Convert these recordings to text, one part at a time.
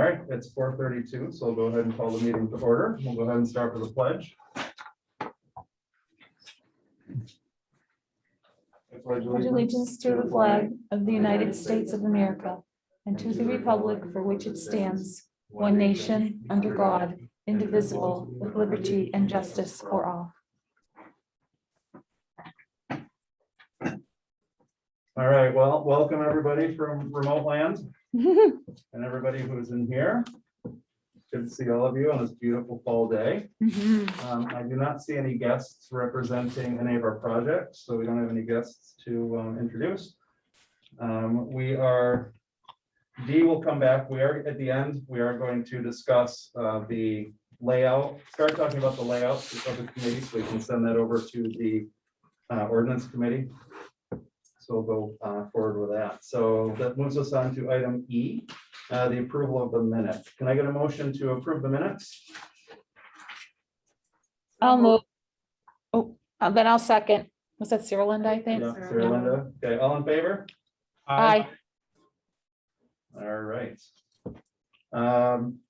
All right, it's 4:32, so we'll go ahead and call the meeting to order. We'll go ahead and start with the pledge. Pledge allegiance to the flag of the United States of America and to the republic for which it stands, one nation, under God, indivisible, with liberty and justice for all. All right, well, welcome everybody from remote land and everybody who's in here. Good to see all of you on this beautiful fall day. I do not see any guests representing any of our projects, so we don't have any guests to introduce. Dee will come back. We are at the end. We are going to discuss the layout, start talking about the layout of the committee, so we can send that over to the ordinance committee. So we'll go forward with that. So that moves us on to item E, the approval of the minutes. Can I get a motion to approve the minutes? I'll move. Oh, then I'll second. Was that Sarah Linda, I think? Yeah, Sarah Linda. Okay, all in favor? Aye. All right.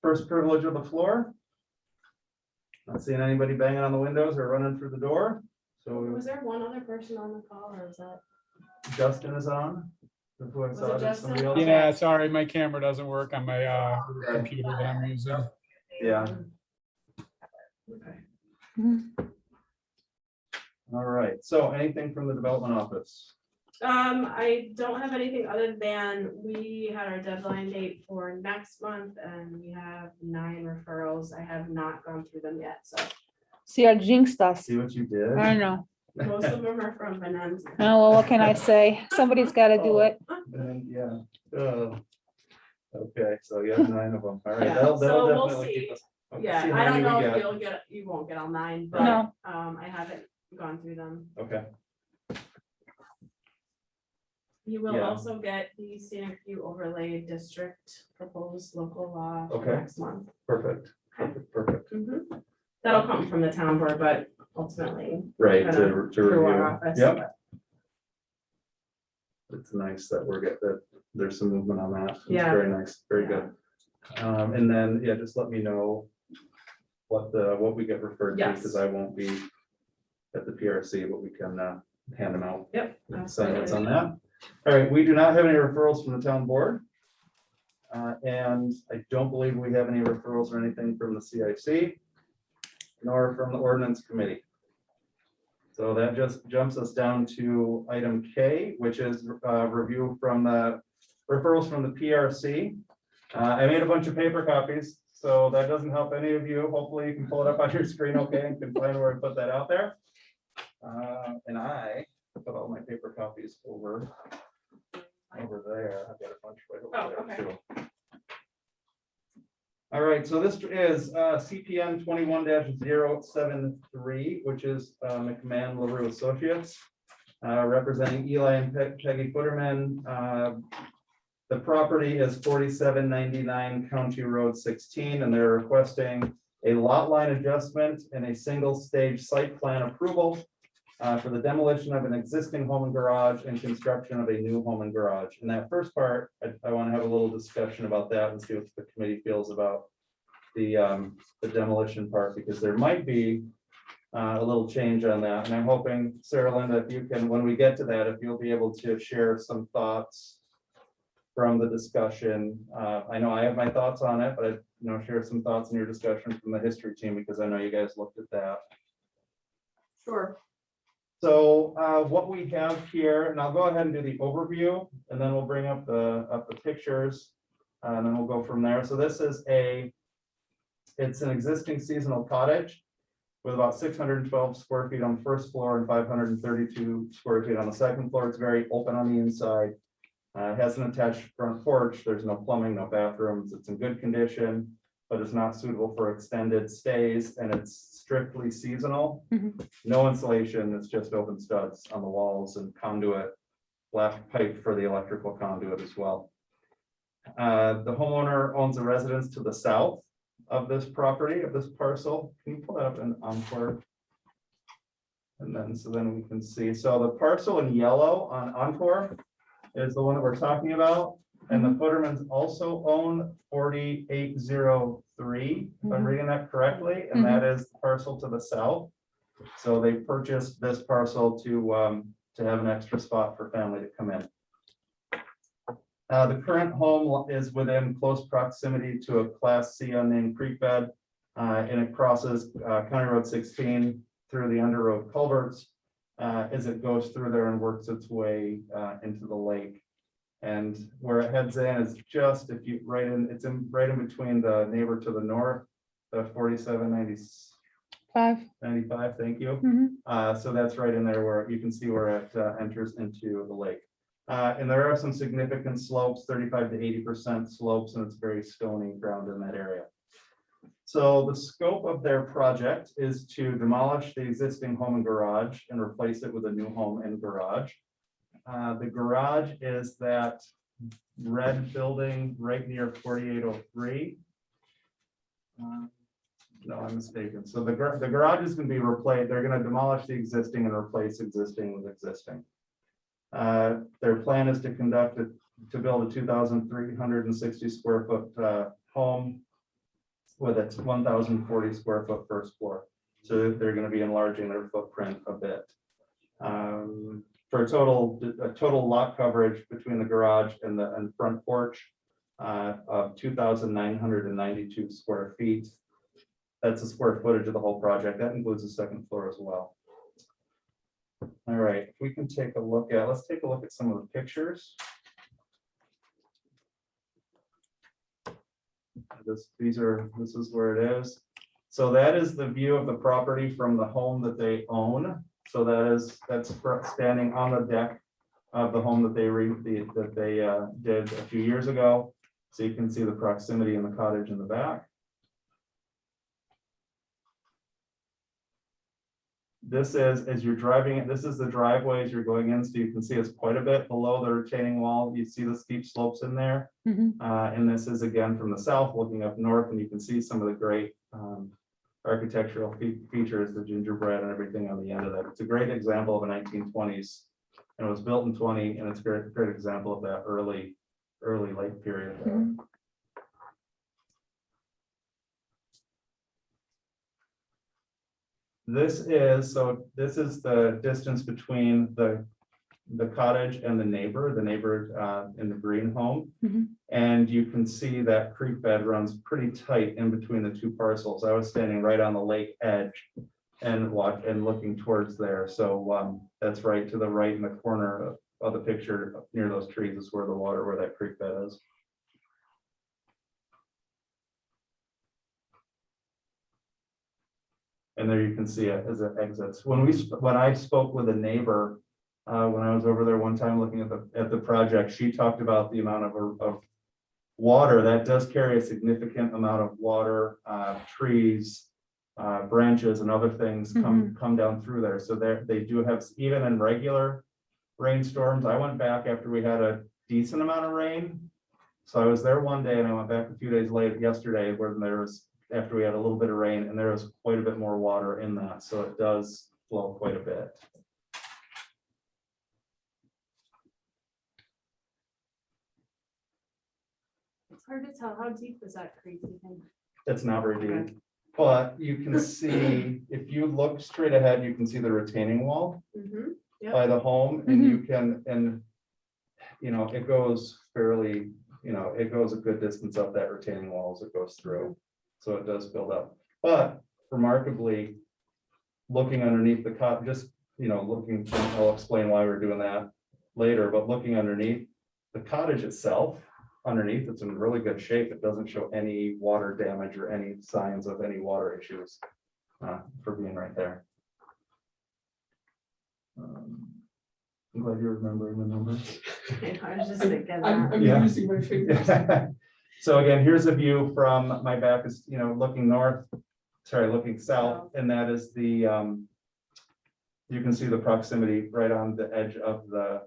First privilege of the floor. Not seeing anybody banging on the windows or running through the door. So Was there one other person on the call, or was that? Justin is on. Before I Was saw it it, Justin? somebody else. Yeah, sorry, my camera doesn't work on my computer that I'm using. Yeah. Okay. All right. So anything from the development office? I don't have anything other than we had our deadline date for next month and we have 9 referrals. I have not gone through them yet, so See, I jinxed us. See what you did? I know. most of them are from Bonanza. Oh, well, what can I say? Somebody's got to do it. And yeah. Okay, so you have 9 of them. All right. Yeah, That'll so we'll definitely see. keep us. Okay, Yeah, see how I don't many we know if get. you won't get all 9, but No. I haven't gone through them. Okay. You will Yeah. also get the scenic view overlay district proposed local law for Okay. next month. Perfect. Perfect. Mhm. That'll come from the town board, but ultimately Right, Kind to through our review. office. Yep. It's nice that that there's some movement on that. It's Yeah. very nice, very good. And then, yeah, just let me know what we get referred to, Yes. because I won't be at the PRC, but we can hand them out. Yep. Sign what's on that. All right, we do not have any referrals from the town board. And I don't believe we have any referrals or anything from the CIC, nor from the ordinance committee. So that just jumps us down to item K, which is review from the referrals from the PRC. I made a bunch of paper copies, so that doesn't help any of you. Hopefully you can pull it up on your screen, okay, and can find where I put that out there. And I put all my paper copies over there. I've got a bunch right over there okay. too. All right, so this is CPN 21-073, which is McMahon LaRue Associates, representing Eli and Peggy Footerman. The property is 4799 County Road 16, and they're requesting a lot line adjustment and a single stage site plan approval for the demolition of an existing home and garage and construction of a new home and garage. And that first part, I want to have a little discussion about that and see what the committee feels about the demolition part, because there might be a little change on that. And I'm hoping, Sarah Linda, if you can, when we get to that, if you'll be able to share some thoughts from the discussion. I know I have my thoughts on it, but share some thoughts in your discussion from the history team, because I know you guys looked at that. Sure. So what we have here, and I'll go ahead and do the overview, and then we'll bring up the pictures, and then we'll go from there. So this is it's an existing seasonal cottage with about 612 square feet on the first floor and 532 square feet on the second floor. It's very open on the inside. It has an attached front porch. There's no plumbing, no bathrooms. It's in good condition, but it's not suitable for extended stays, and it's strictly seasonal. No insulation, it's just open studs on the walls and conduit, black pipe for the electrical conduit as well. The homeowner owns a residence to the south of this property, of this parcel. Can you pull that up in Encore? And then, so then we can see, so the parcel in yellow on Encore is the one that we're talking about. And the Footermans also own 4803, if I'm reading that correctly, and that is the parcel to the south. So they purchased this parcel to have an extra spot for family to come in. The current home is within close proximity to a Class C unnamed creek bed, and it crosses County Road 16 through the underroad culverts as it goes through there and works its way into the lake. And where it heads in is just if you right in between the neighbor to the north, the 4795, thank you. So that's right in there where you can see where it enters into the lake. And there are some significant slopes, 35 to 80% slopes, and it's very stony ground in that area. So the scope of their project is to demolish the existing home and garage and replace it with a new home and garage. The garage is that red building right near 4803. No, I'm mistaken. So the garage is going to be replaced. They're going to demolish the existing and replace existing with existing. Their plan is to build a 2,360 square foot home with a 1,040 square foot first floor. So they're going to be enlarging their footprint a bit. For a total lot coverage between the garage and the front porch of 2,992 square feet. That's the square footage of the whole project. That includes the second floor as well. All right, if we can let's take a look at some of the pictures. This is where it is. So that is the view of the property from the home that they own. So that's standing on the deck of the home that they did a few years ago. So you can see the proximity in the cottage in the back. This is, as you're driving it, this is the driveway as you're going in, so you can see it's quite a bit below the retaining wall. You see the steep slopes in there. And this is again from the south looking up north, and you can see some of the great architectural features, the gingerbread and everything on the end of that. It's a great example of a 1920s, and it was built in 20, and it's a great example of that early lake period there. This is the distance between the cottage and the neighbor in the green home. And you can see that creek bed runs pretty tight in between the two parcels. I was standing right on the lake edge and looking towards there. So that's right to the right in the corner of the picture near those trees is where that creek bed is. And there you can see it as it exits. When I spoke with a neighbor, when I was over there one time looking at the project, she talked about the amount of water that does carry a significant amount of water, trees, branches, and other things come down through there. So they do have, even in regular rainstorms. I went back after we had a decent amount of rain. So I was there one day, and I went back a few days later yesterday, where there was, after we had a little bit of rain, and there was quite a bit more water in that, so it does flow quite a bit. It's hard to tell, how deep is that creek, you think? It's not very deep, but you can see, if you look straight ahead, you can see the retaining wall by the home, and you can, it goes fairly, it goes a good distance up that retaining wall as it goes through. So it does build up, but remarkably, looking underneath the cot, I'll explain why we're doing that later, but looking underneath the cottage itself, underneath, it's in really good shape. It doesn't show any water damage or any signs of any water issues for being right there. I'm glad you're remembering the numbers. I was just thinking I'm that. Yeah. using my fingers. So again, here's a view from my back is, looking south, and that is you can see the proximity right on the edge of the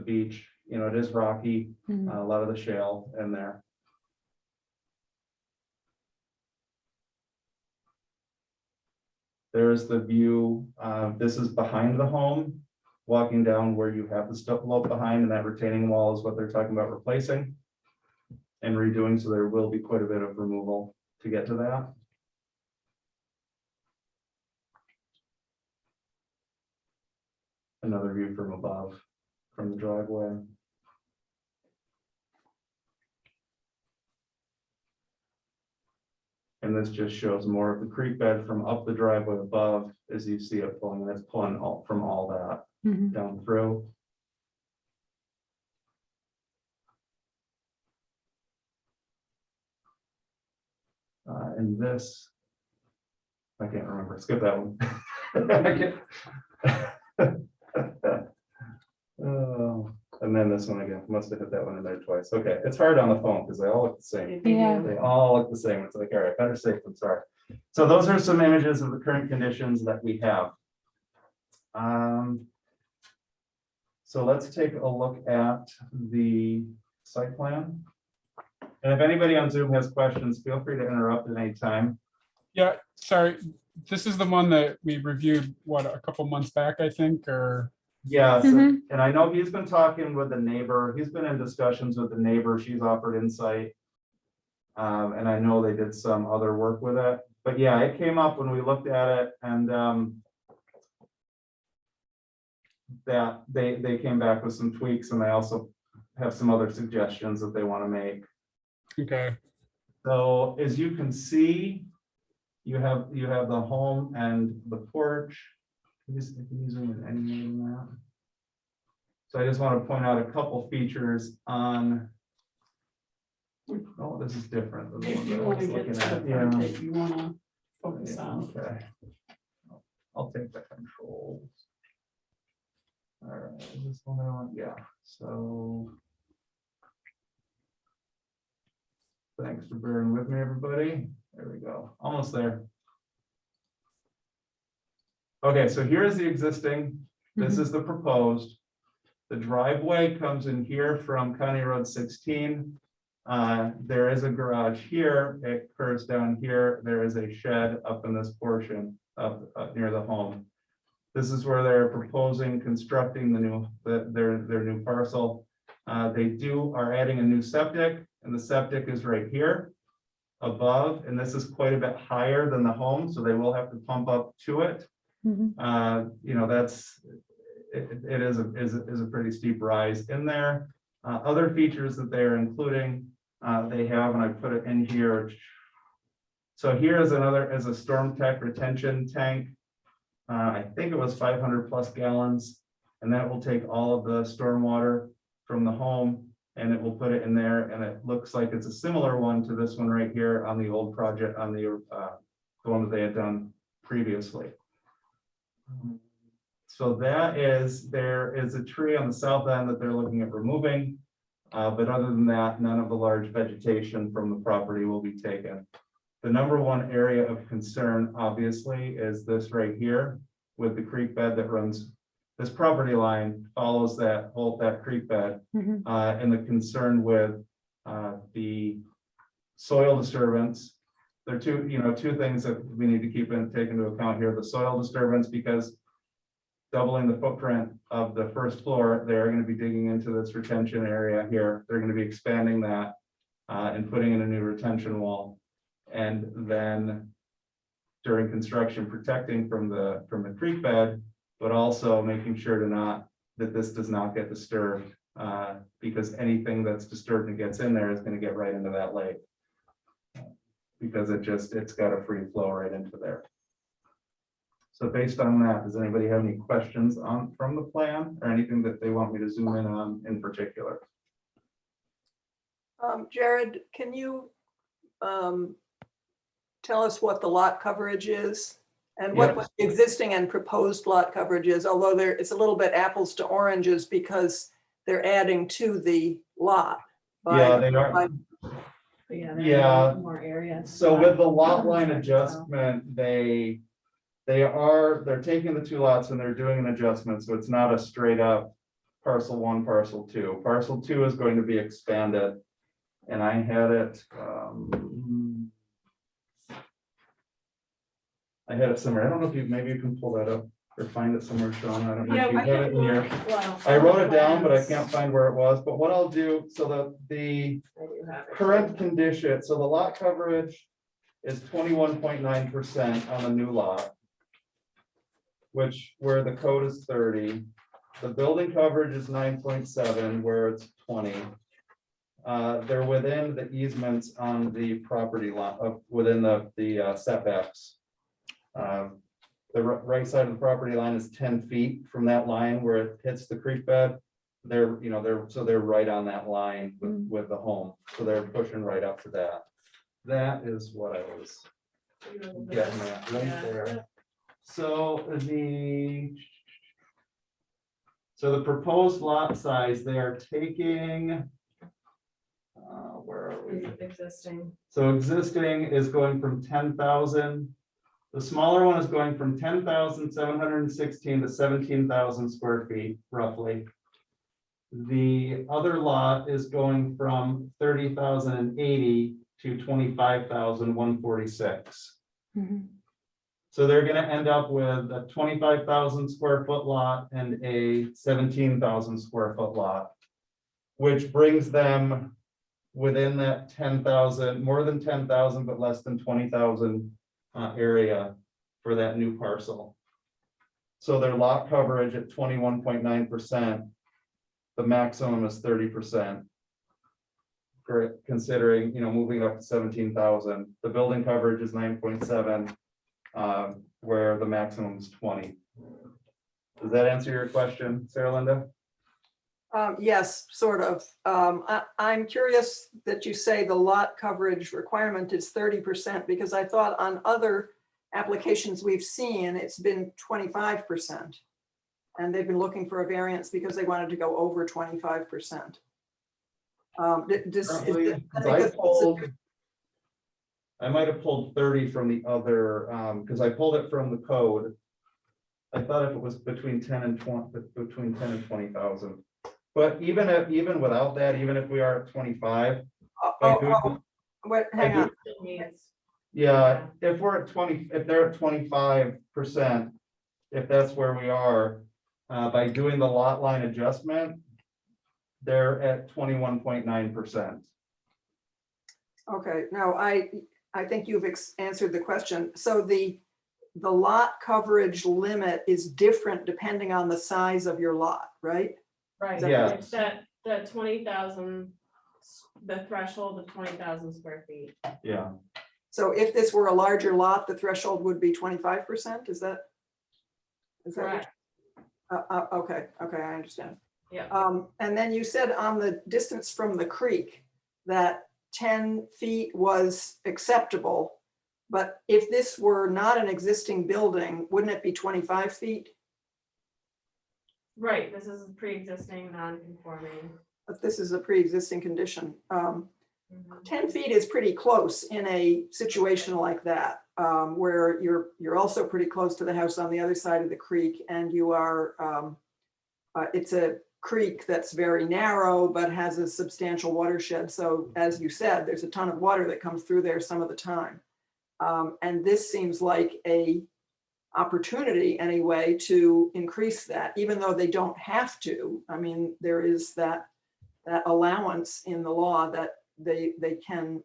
beach. It is rocky, a lot of the shale in there. There's the view. This is behind the home, walking down where you have the slope behind, and that retaining wall is what they're talking about replacing. and redoing, so there will be quite a bit of removal to get to that. Another view from above, from the driveway. And this just shows more of the creek bed from up the driveway above, as you see it pulling, and it's pulling all from all that Mhm. down through. And this, I can't remember, skip that one. Oh, and then this one again, must have hit that one in there twice. Okay, it's hard on the phone because they all look the same. Yeah. They all look the same. It's like, all right, better safe than sorry. So those are some images of the current conditions that we have. So let's take a look at the site plan. And if anybody on Zoom has questions, feel free to interrupt at any time. Yeah, sorry. This is the one that we reviewed, what, a couple months back, I think, or, Yes, Mhm. and I know he's been talking with the neighbor. He's been in discussions with the neighbor. She's offered insight. And I know they did some other work with it, but yeah, it came up when we looked at it, and that they came back with some tweaks, and they also have some other suggestions that they want to make. okay, So as you can see, you have the home and the porch. Can you zoom in any more than that? So I just want to point out a couple features on. Oh, this is different than the If one you that I want was to get looking to the at. front, Yeah. if you want to focus on. Okay. I'll take the controls. All right, is this one I want? Yeah, so. Thanks for bearing with me, everybody. There we go, almost there. Okay, so here is the existing, this is the proposed. The driveway comes in here from County Road 16. There is a garage here, it curves down here, there is a shed up in this portion up near the home. This is where they're proposing constructing the new, their new parcel. They are adding a new septic, and the septic is right here above, and this is quite a bit higher than the home, so they will have to pump up to it. Mhm. You know, it is a pretty steep rise in there. Other features that they're including, they have, and I put it in here. So here is a storm tech retention tank. I think it was 500 plus gallons, and that will take all of the storm water from the home, and it will put it in there, and it looks like it's a similar one to this one right here on the old project, on the one that they had done previously. So there is a tree on the south end that they're looking at removing, but other than that, none of the large vegetation from the property will be taken. The number one area of concern, obviously, is this right here with the creek bed that runs, this property line follows that creek bed, Mhm. and the concern with the soil disturbance. There are two things that we need to take into account here. The soil disturbance, because doubling the footprint of the first floor, they're going to be digging into this retention area here. They're going to be expanding that and putting in a new retention wall. And then during construction, protecting from the creek bed, but also making sure that this does not get disturbed, because anything that's disturbed and gets in there is going to get right into that lake. Because it's got a free flow right into there. So based on that, does anybody have any questions from the plan, or anything that they want me to zoom in on in particular? Jared, can you tell us what the lot coverage is? And what Yep. the existing and proposed lot coverage is, although it's a little bit apples to oranges because they're adding to the lot. Yeah, they are. Yeah. Yeah. More area. So with the lot line adjustment, they're taking the two lots and they're doing an adjustment, so it's not a straight up parcel one, parcel two. Parcel two is going to be expanded. And I had it, somewhere. I don't know if maybe you can pull that up. or find it somewhere, Sean. I don't know Yeah, if you we have it in your, well, I wrote it down, but I plans. can't find where it was. But what I'll do, so the I do have it. current condition, so the lot coverage is 21.9% on the new lot, which where the code is 30. The building coverage is 9.7, where it's 20. They're within the easements on the property line, within the setbacks. The right side of the property line is 10 feet from that line where it hits the creek bed. They're right on that line with the home, so they're pushing right up to that. That is what I was getting at right Yeah. there. So the proposed lot size, they are taking, where are we? Existing. So existing is going from 10,000. The smaller one is going from 10,716 to 17,000 square feet roughly. The other lot is going from 30,080 to 25,146. Mhm. So they're gonna end up with a 25,000 square foot lot and a 17,000 square foot lot, which brings them within that 10,000, more than 10,000, but less than 20,000 area for that new parcel. So their lot coverage at 21.9%, the maximum is 30%. Considering, moving up to 17,000, the building coverage is 9.7. Where the maximum is 20. Does that answer your question, Sarah Linda? Yes, sort of. I'm curious that you say the lot coverage requirement is 30%, because I thought on other applications we've seen, it's been 25%. And they've been looking for a variance because they wanted to go over 25%. I might have pulled 30 from the other, because I pulled it from the code. I thought if it was between 10 and 20,000. But even without that, even if we are at 25. Wait, hang on. Yeah, if we're at 20, if they're at 25%, if that's where we are, by doing the lot line adjustment, they're at 21.9%. Okay, now I think you've answered the question. So the lot coverage limit is different depending on the size of your lot, right? Right, Yeah. it's that 20,000, the threshold of 20,000 square feet. Yeah. So if this were a larger lot, the threshold would be 25%, is that? Correct. Okay, I understand. Yeah. And then you said on the distance from the creek that 10 feet was acceptable, but if this were not an existing building, wouldn't it be 25 feet? Right, this is pre-existing non-conforming. But this is a pre-existing condition. 10 feet is pretty close in a situation like that, where you're also pretty close to the house on the other side of the creek, and you are, it's a creek that's very narrow, but has a substantial watershed. So as you said, there's a ton of water that comes through there some of the time. And this seems like a opportunity anyway to increase that, even though they don't have to. I mean, there is that allowance in the law that they can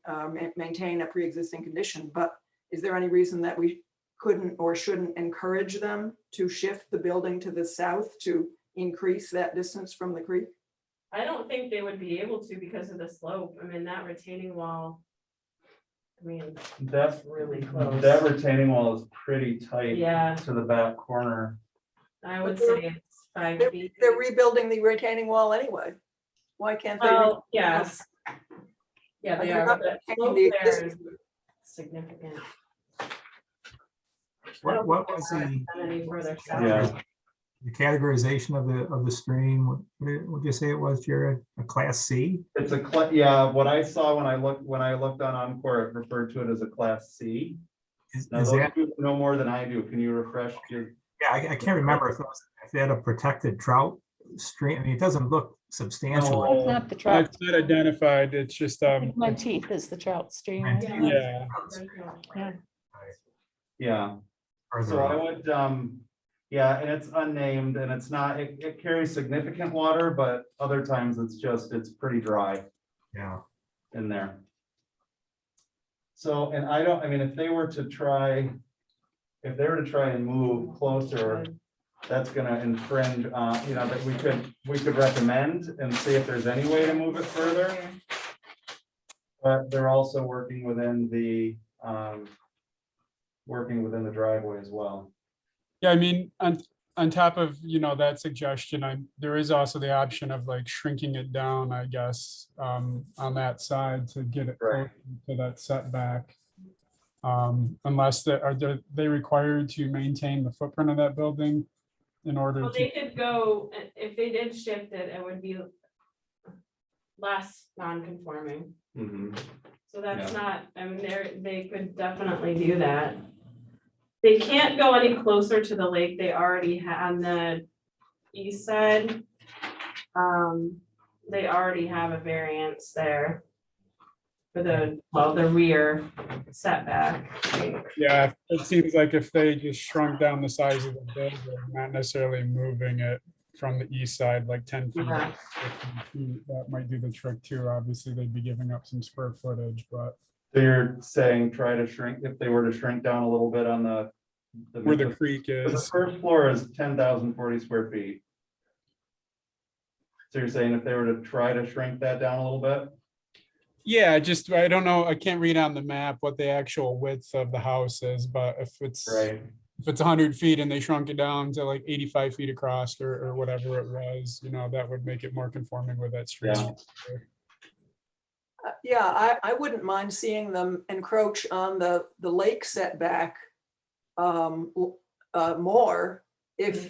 maintain a pre-existing condition. But is there any reason that we couldn't or shouldn't encourage them to shift the building to the south to increase that distance from the creek? I don't think they would be able to because of the slope. I mean, that retaining wall, I mean, That's really close. That retaining wall is pretty tight. Yeah. To the back corner. I would say it's 5 feet. They're rebuilding the retaining wall anyway. Why can't they? Well, yes. Yeah, they They're are, not but the retaining slope the there is existing- significant. What was the Any further south. Yeah. categorization of the stream? What did you say it was, Jared? A class C? It's yeah, what I saw when I looked on Encore, it referred to it as a class C. Now, Is those that, you know more than I do. Can you refresh your? yeah, I can't remember if they had a protected trout stream. I mean, it doesn't look substantial. No. It's not the trout. It's not identified. It's just, Menteith is the trout stream. Menteith. yeah. Yeah. Yeah, Further so I up. would, Yeah, and it's unnamed and it's not, it carries significant water, but other times it's pretty dry Yeah. in there. So, and I mean, if they were to try and move closer, that's gonna infringe, that we could recommend and see if there's any way to move it further. But they're also working within the driveway as well. Yeah, I mean, on top of, that suggestion, there is also the option of like shrinking it down, I guess, on that side to get it Right. closer to that setback. Unless they required to maintain the footprint of that building in order Well, to, they could go, if they did shift it, it would be less non-conforming. Mhm. So that's Yeah. not, I mean, they could definitely do that. They can't go any closer to the lake. They already have on the east side. They already have a variance there for the rear setback. yeah, it seems like if they just shrunk down the size of the building, not necessarily moving it from the east side, like 10 feet, Yeah. 15 feet, that might do the trick too. Obviously, they'd be giving up some square footage, but So you're saying try to shrink, if they were to shrink down a little bit on the. where the creek The is, first floor is 10,040 square feet. So you're saying if they were to try to shrink that down a little bit? yeah, I don't know, I can't read on the map what the actual width of the house is, but if it's Right. if it's 100 feet and they shrunk it down to like 85 feet across or whatever it was, that would make it more conforming with that street. Yeah. structure. Yeah, I wouldn't mind seeing them encroach on the lake setback more if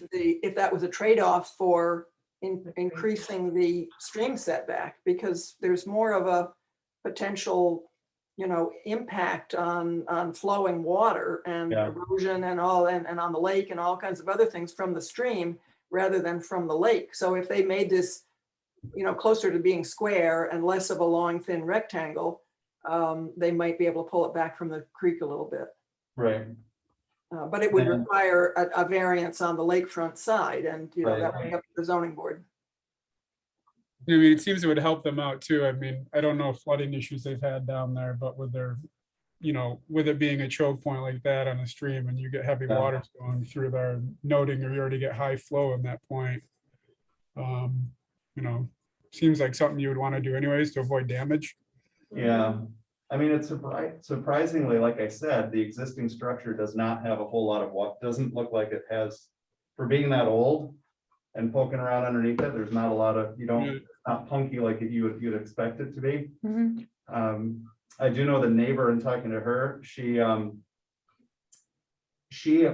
that was a trade-off for increasing the stream setback, because there's more of a potential, impact on flowing water and Yeah. erosion and all, and on the lake and all kinds of other things from the stream rather than from the lake. So if they made this, closer to being square and less of a long, thin rectangle, they might be able to pull it back from the creek a little bit. Right. But it would And- require a variance on the lakefront side, and, Right. that would be up to the zoning board. I mean, it seems it would help them out too. I mean, I don't know flooding issues they've had down there, but with with it being a choke point like that on a stream and you get heavy Yeah. water going through there, noting or you already get high flow in that point. Seems like something you would want to do anyways to avoid damage. Yeah, I mean, it's surprisingly, like I said, the existing structure does not have a whole lot of what, doesn't look like it has, for being that old and poking around underneath it, there's not a lot of, it's not punky like you'd expect it to be. Mhm. I do know the neighbor, and talking to her, she at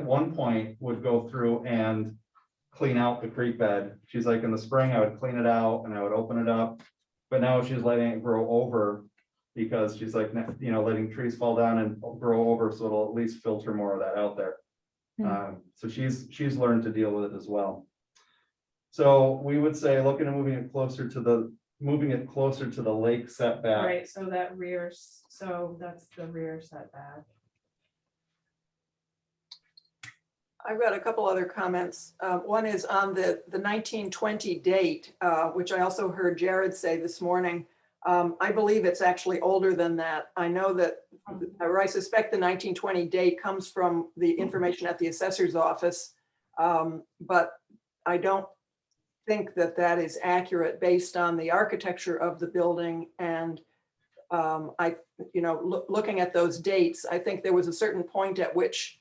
one point would go through and clean out the creek bed. She's like, in the spring, I would clean it out and I would open it up. But now she's letting it grow over because she's like, letting trees fall down and grow over, so it'll at least filter more of that out there. So she's learned to deal with it as well. So we would say, looking at moving it closer to the lake setback. Right, so that's the rear setback. I've got a couple other comments. One is on the 1920 date, which I also heard Jared say this morning. I believe it's actually older than that. I know that, or I suspect the 1920 date comes from the information at the assessor's office, but I don't think that is accurate based on the architecture of the building. And looking at those dates, I think there was a certain point at which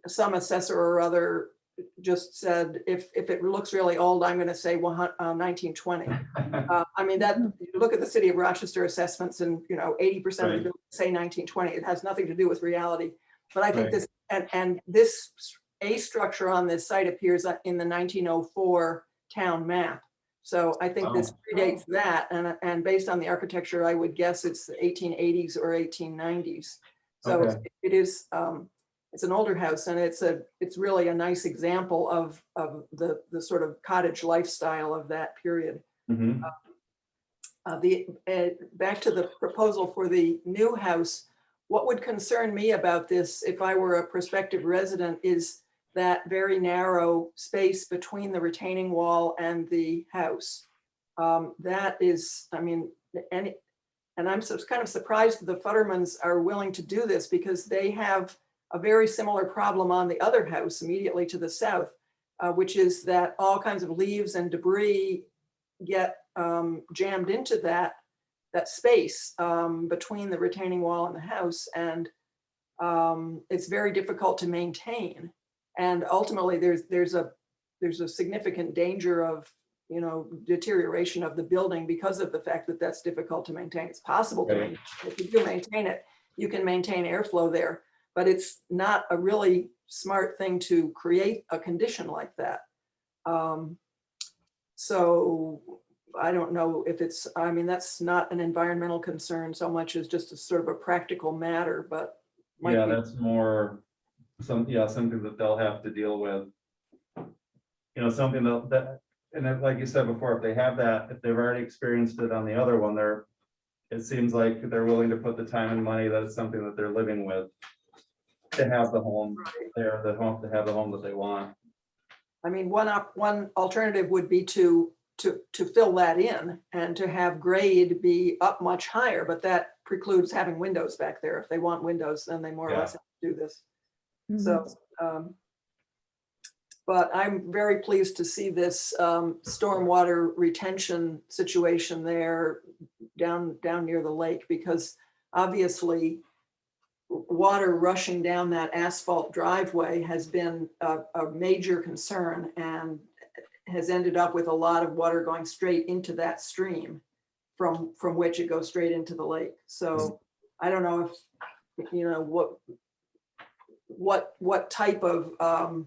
some assessor or other just said, if it looks really old, I'm going to say 1920. I mean, that you look at the city of Rochester assessments and 80% of the buildings say 1920. It has nothing to do with reality. But I think this and this A structure on this site appears in the 1904 town map. So I think this predates that, and based on the architecture, I would guess it's the 1880s or 1890s. So it is. It's an older house, and it's really a nice example of the sort of cottage lifestyle of that period. Mhm. Back to the proposal for the new house, what would concern me about this, if I were a prospective resident, is that very narrow space between the retaining wall and the house. That is, I mean, and I'm kind of surprised the Futtermans are willing to do this because they have a very similar problem on the other house immediately to the south, which is that all kinds of leaves and debris get jammed into that space between the retaining wall and the house, and it's very difficult to maintain. And ultimately, there's a significant danger of, you know, deterioration of the building because of the fact that that's difficult to maintain. It's possible to maintain. If you do maintain it, you can maintain airflow there, but it's not a really smart thing to create a condition like that. So I don't know if it's, I mean, that's not an environmental concern so much as just a sort of a practical matter, but might Yeah, be- that's more something that they'll have to deal with. You know, something that, and then, like you said before, if they have that, if they've already experienced it on the other one, it seems like they're willing to put the time and money, that it's something that they're living with, to have the home there, to have the home that they want. I mean, one alternative would be to fill that in and to have grade be up much higher, but that precludes having windows back there. If they want windows, then they more or less have to do this. So, but I'm very pleased to see this stormwater retention situation there down near the lake, because obviously water rushing down that asphalt driveway has been a major concern and has ended up with a lot of water going straight into that stream from which it goes straight into the lake. So I don't know if, you know, what type of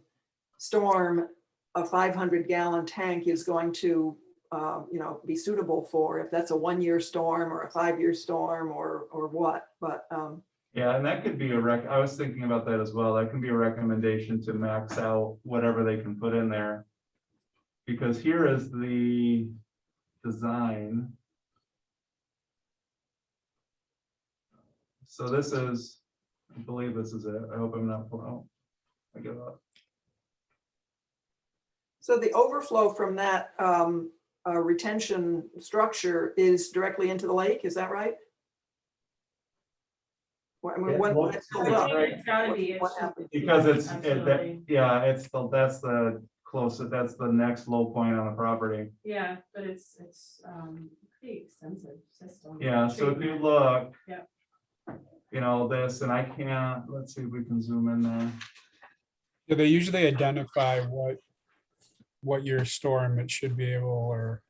storm a 500-gallon tank is going to, you know, be suitable for, if that's a 1-year storm or a 5-year storm or what, but Yeah, and that could be I was thinking about that as well. That can be a recommendation to max out whatever they can put in there. Because here is the design. So this is, I believe this is it. I hope I'm not, oh, I give up. so the overflow from that retention structure is directly into the lake, is that right? I mean, Yeah, when well, it I fills up, think it's gotta be. what happens? Because Absolutely. that's the closest, that's the next low point on the property. Yeah, but it's pretty extensive system. Yeah, so if you Treatment. look. Yeah. You know, this, and I can't, let's see if we can zoom in there. Do they usually identify what your storm it should be able, or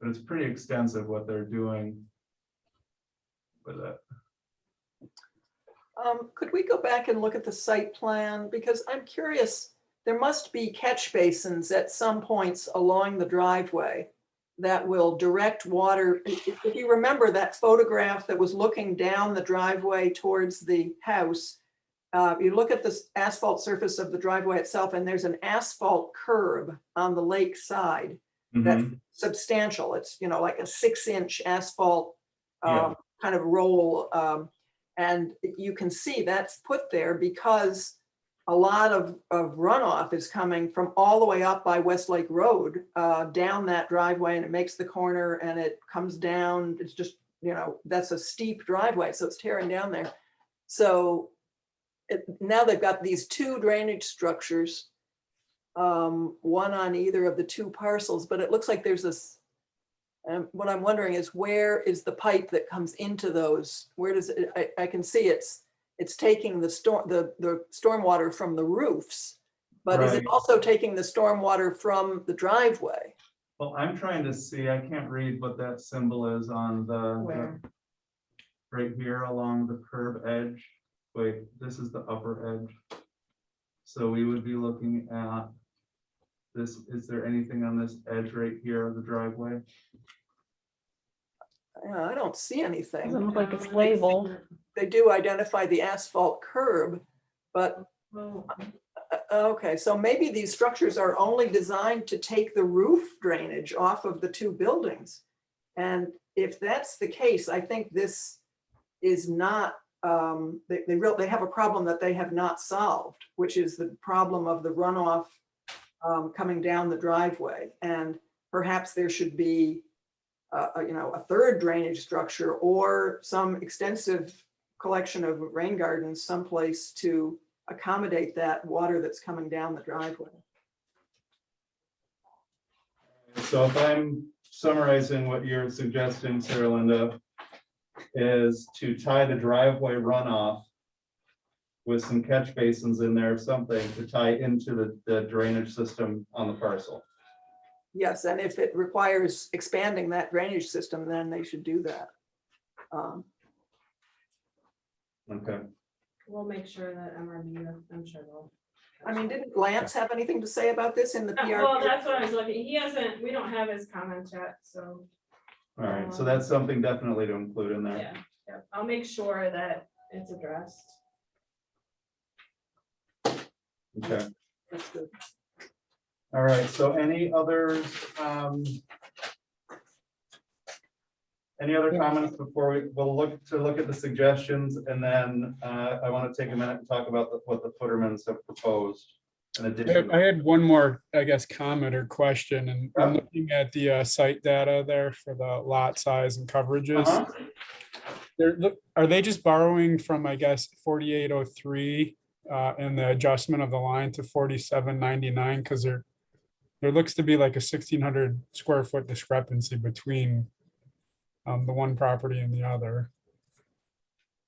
But it's pretty extensive what they're doing with it. Could we go back and look at the site plan? Because I'm curious, there must be catch basins at some points along the driveway that will direct water. If you remember that photograph that was looking down the driveway towards the house, you look at the asphalt surface of the driveway itself, and there's an asphalt curb on the lake side that's Mhm. substantial. It's, you know, like a 6-inch asphalt Yeah. kind of roll. And you can see that's put there because a lot of runoff is coming from all the way up by Westlake Road, down that driveway, and it makes the corner and it comes down. It's just, you know, that's a steep driveway, so it's tearing down there. So now they've got these 2 drainage structures, one on either of the 2 parcels, but it looks like there's this. What I'm wondering is, where is the pipe that comes into those? Where does it? I can see it's taking the stormwater from the roofs, but is it Right. also taking the stormwater from the driveway? Well, I'm trying to see, I can't read what that symbol is on the. Where? Right here along the curb edge. Wait, this is the upper edge. So we would be looking at this. Is there anything on this edge right here of the driveway? Yeah, I don't see anything. Doesn't look like it's labeled. They do identify the asphalt curb, but Well, okay, so maybe these structures are only designed to take the roof drainage off of the 2 buildings. And if that's the case, I think this is not, they have a problem that they have not solved, which is the problem of the runoff coming down the driveway. And perhaps there should be a third drainage structure or some extensive collection of rain gardens someplace to accommodate that water that's coming down the driveway. So if I'm summarizing what you're suggesting, Sarah Linda, is to tie the driveway runoff with some catch basins in there or something to tie into the drainage system on the parcel. Yes, and if it requires expanding that drainage system, then they should do that. Okay. We'll make sure that MRB, I'm sure they'll. I mean, didn't Lance have anything to say about this in the Well, PR? that's what I was looking, he hasn't, we don't have his comments yet, so, All right, so that's something definitely to include in there. yeah, I'll make sure that it's addressed. Okay, That's good. all right, so any others, any other comments before we'll look at the suggestions, and then I want to take a minute and talk about what the Footermans have proposed in addition. I had one more, I guess, comment or question, and Yeah. looking at the site data there for the lot size and coverages. Uh-huh. Are they just borrowing from, I guess, 4803 and the adjustment of the line to 4799? Because there looks to be like a 1,600 square foot discrepancy between the one property and the other.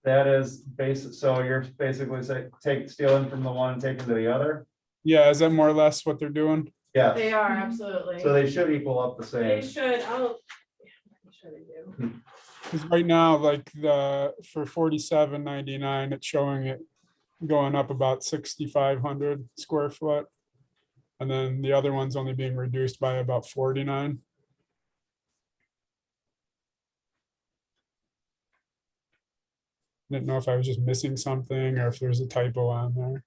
That is basic, so you're basically saying stealing from the one and taking to the other? Yeah, is that more or less what they're doing? Yeah. They are, absolutely. So they should equal up the They same. should, I'm sure they do. Because right now, like for 4799, it's showing it going up about 6,500 square foot. And then the other one's only being reduced by about 49. Didn't know if I was just missing something or if there's a typo on there.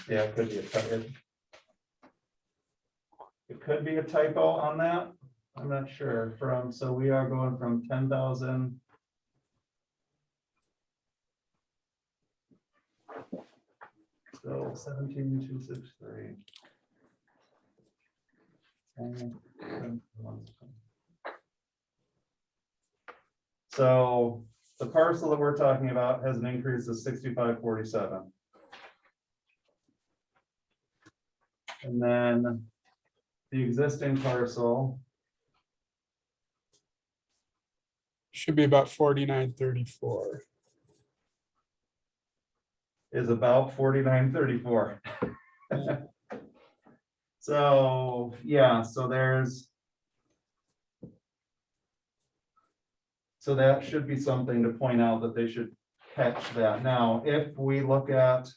Yeah, it could be a typo. It could be a typo on that. I'm not sure so we are going from 10,000. So 17,263. So the parcel that we're talking about has an increase of 6547. And then the existing parcel Should be about 4934. is about 4934. So, yeah, so that should be something to point out that they should catch that. Now, if we look at,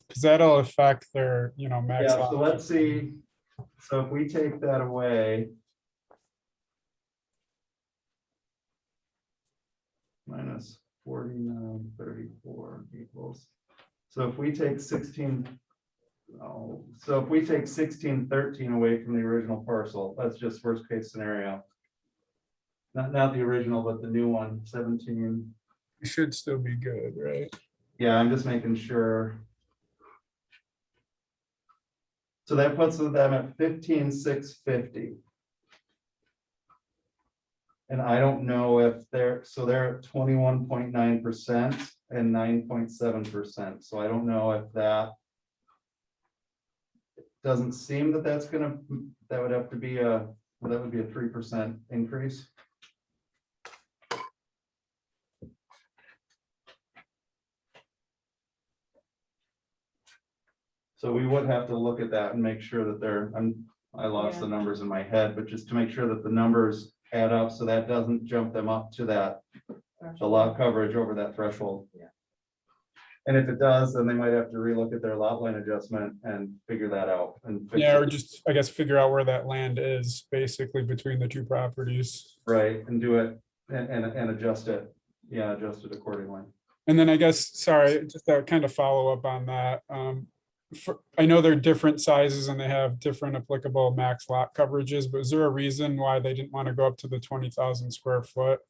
Because that'll affect their, max. yeah, lot. so let's see. So if we take that away. Minus 4934 equals. So if we take 1613 away from the original parcel, that's just worst case scenario. Not the original, but the new one, 17. It should still be good, right? Yeah, I'm just making sure. So that puts them at 15,650. And I don't know if they're at 21.9% and 9.7%. So I don't know if that doesn't seem that that would have to be that would be a 3% increase. So we would have to look at that and make sure that I lost the numbers in my head, but just to make sure that the numbers add up, so that doesn't jump them up to the lot coverage over that threshold. Yeah. And if it does, then they might have to relook at their lot line adjustment and figure that out and fix Yeah, it. or just, I guess, figure out where that land is basically between the two properties. Right, and do it and adjust it. Yeah, adjust it accordingly. And then I guess, sorry, just to kind of follow up on that. I know they're different sizes and they have different applicable max lot coverages, but is there a reason why they didn't want to go up to the 20,000 square foot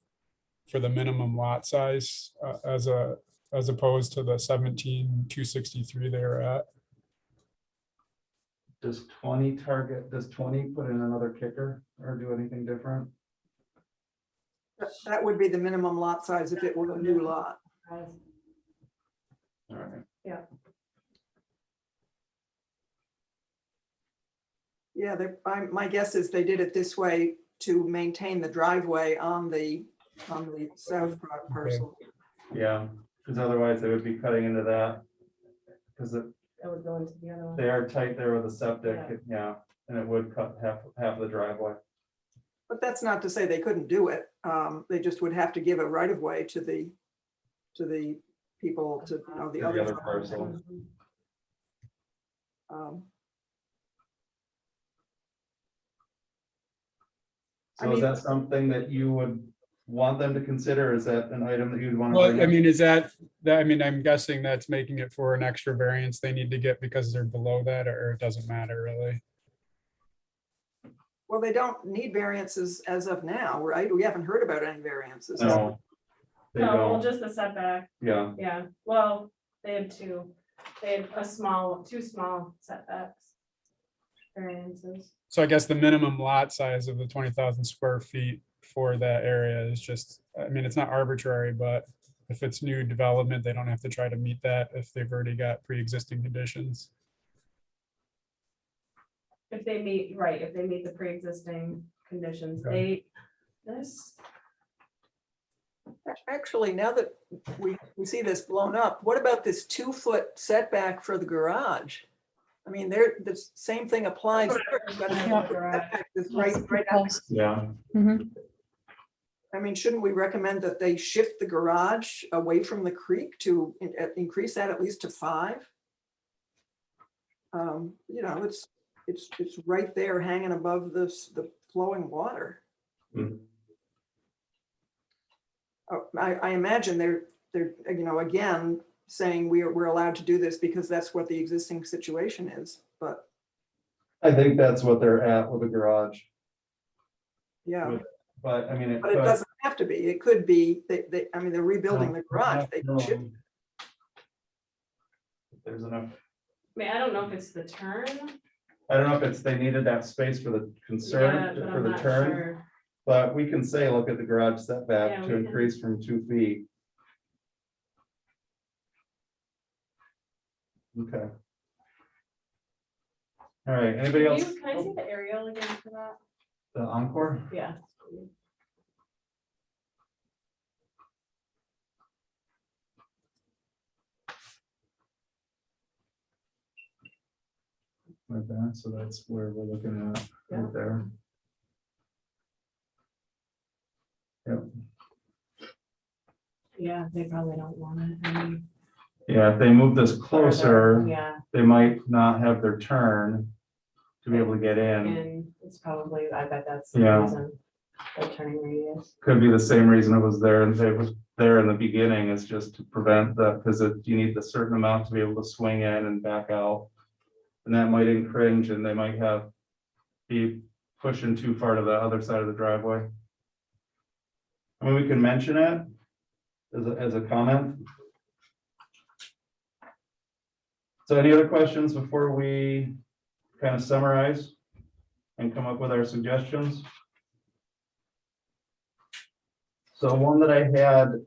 for the minimum lot size as opposed to the 17,263 they were at? Does 20 put in another kicker or do anything different? That would be the minimum lot size if it were a new lot. All right. Yeah, my guess is they did it this way to maintain the driveway on the south parcel. Yeah, because otherwise they would be cutting into that. Because That would go into the other one. they are tight there with the septic, yeah, and it would cut half of the driveway. But that's not to say they couldn't do it. They just would have to give a right of way to the people to, you know, the The other other parcel. Um, So is that something that you would want them to consider? Is that an item that you'd want to Well, bring I up? mean, I mean, I'm guessing that's making it for an extra variance they need to get because they're below that, or it doesn't matter really. Well, they don't need variances as of now, right? We haven't heard about any variances. No. They No, well, don't, just the setback, yeah, yeah, well, they had two small setbacks. Variances. So I guess the minimum lot size of the 20,000 square feet for that area is just, I mean, it's not arbitrary, but if it's new development, they don't have to try to meet that if they've already got pre-existing conditions. If they meet the pre-existing conditions, Actually, now that we see this blown up, what about this 2-foot setback for the garage? I mean, the same thing applies. there. You've got a Yeah. setback that's right out. yeah. Mhm. I mean, shouldn't we recommend that they shift the garage away from the creek to increase that at least to 5? You know, it's right there hanging above the flowing water. Mhm. I imagine they're, you know, again, saying we're allowed to do this because that's what the existing situation is, but I think that's what they're at with the garage, yeah. but I mean, it But it could. doesn't have to be. It could be, I mean, they're rebuilding the garage. They can shift. There's enough, I mean, I don't know if it's the turn. I don't know if it's, they needed that space for the Yeah, concern, but for I'm the not turn, sure. but we can say, look at the garage Yeah, setback we to can. increase from 2 feet. Okay. All right, anybody else? Can I see the aerial again for that? The Encore? Yeah. Like that, so that's where we're looking at, Yeah. right there. Yep, Yeah, they probably don't want it any yeah, if they move this further. closer, Yeah, they might not have their turn to be able to get in. and it's probably, I bet that's the Yeah. reason, the turning radius. Could be the same reason it was there, and it was there in the beginning, is just to prevent that, because you need a certain amount to be able to swing in and back out. And that might infringe, and they might be pushing too far to the other side of the driveway. I mean, we can mention it as a comment. So any other questions before we kind of summarize and come up with our suggestions? So one that I had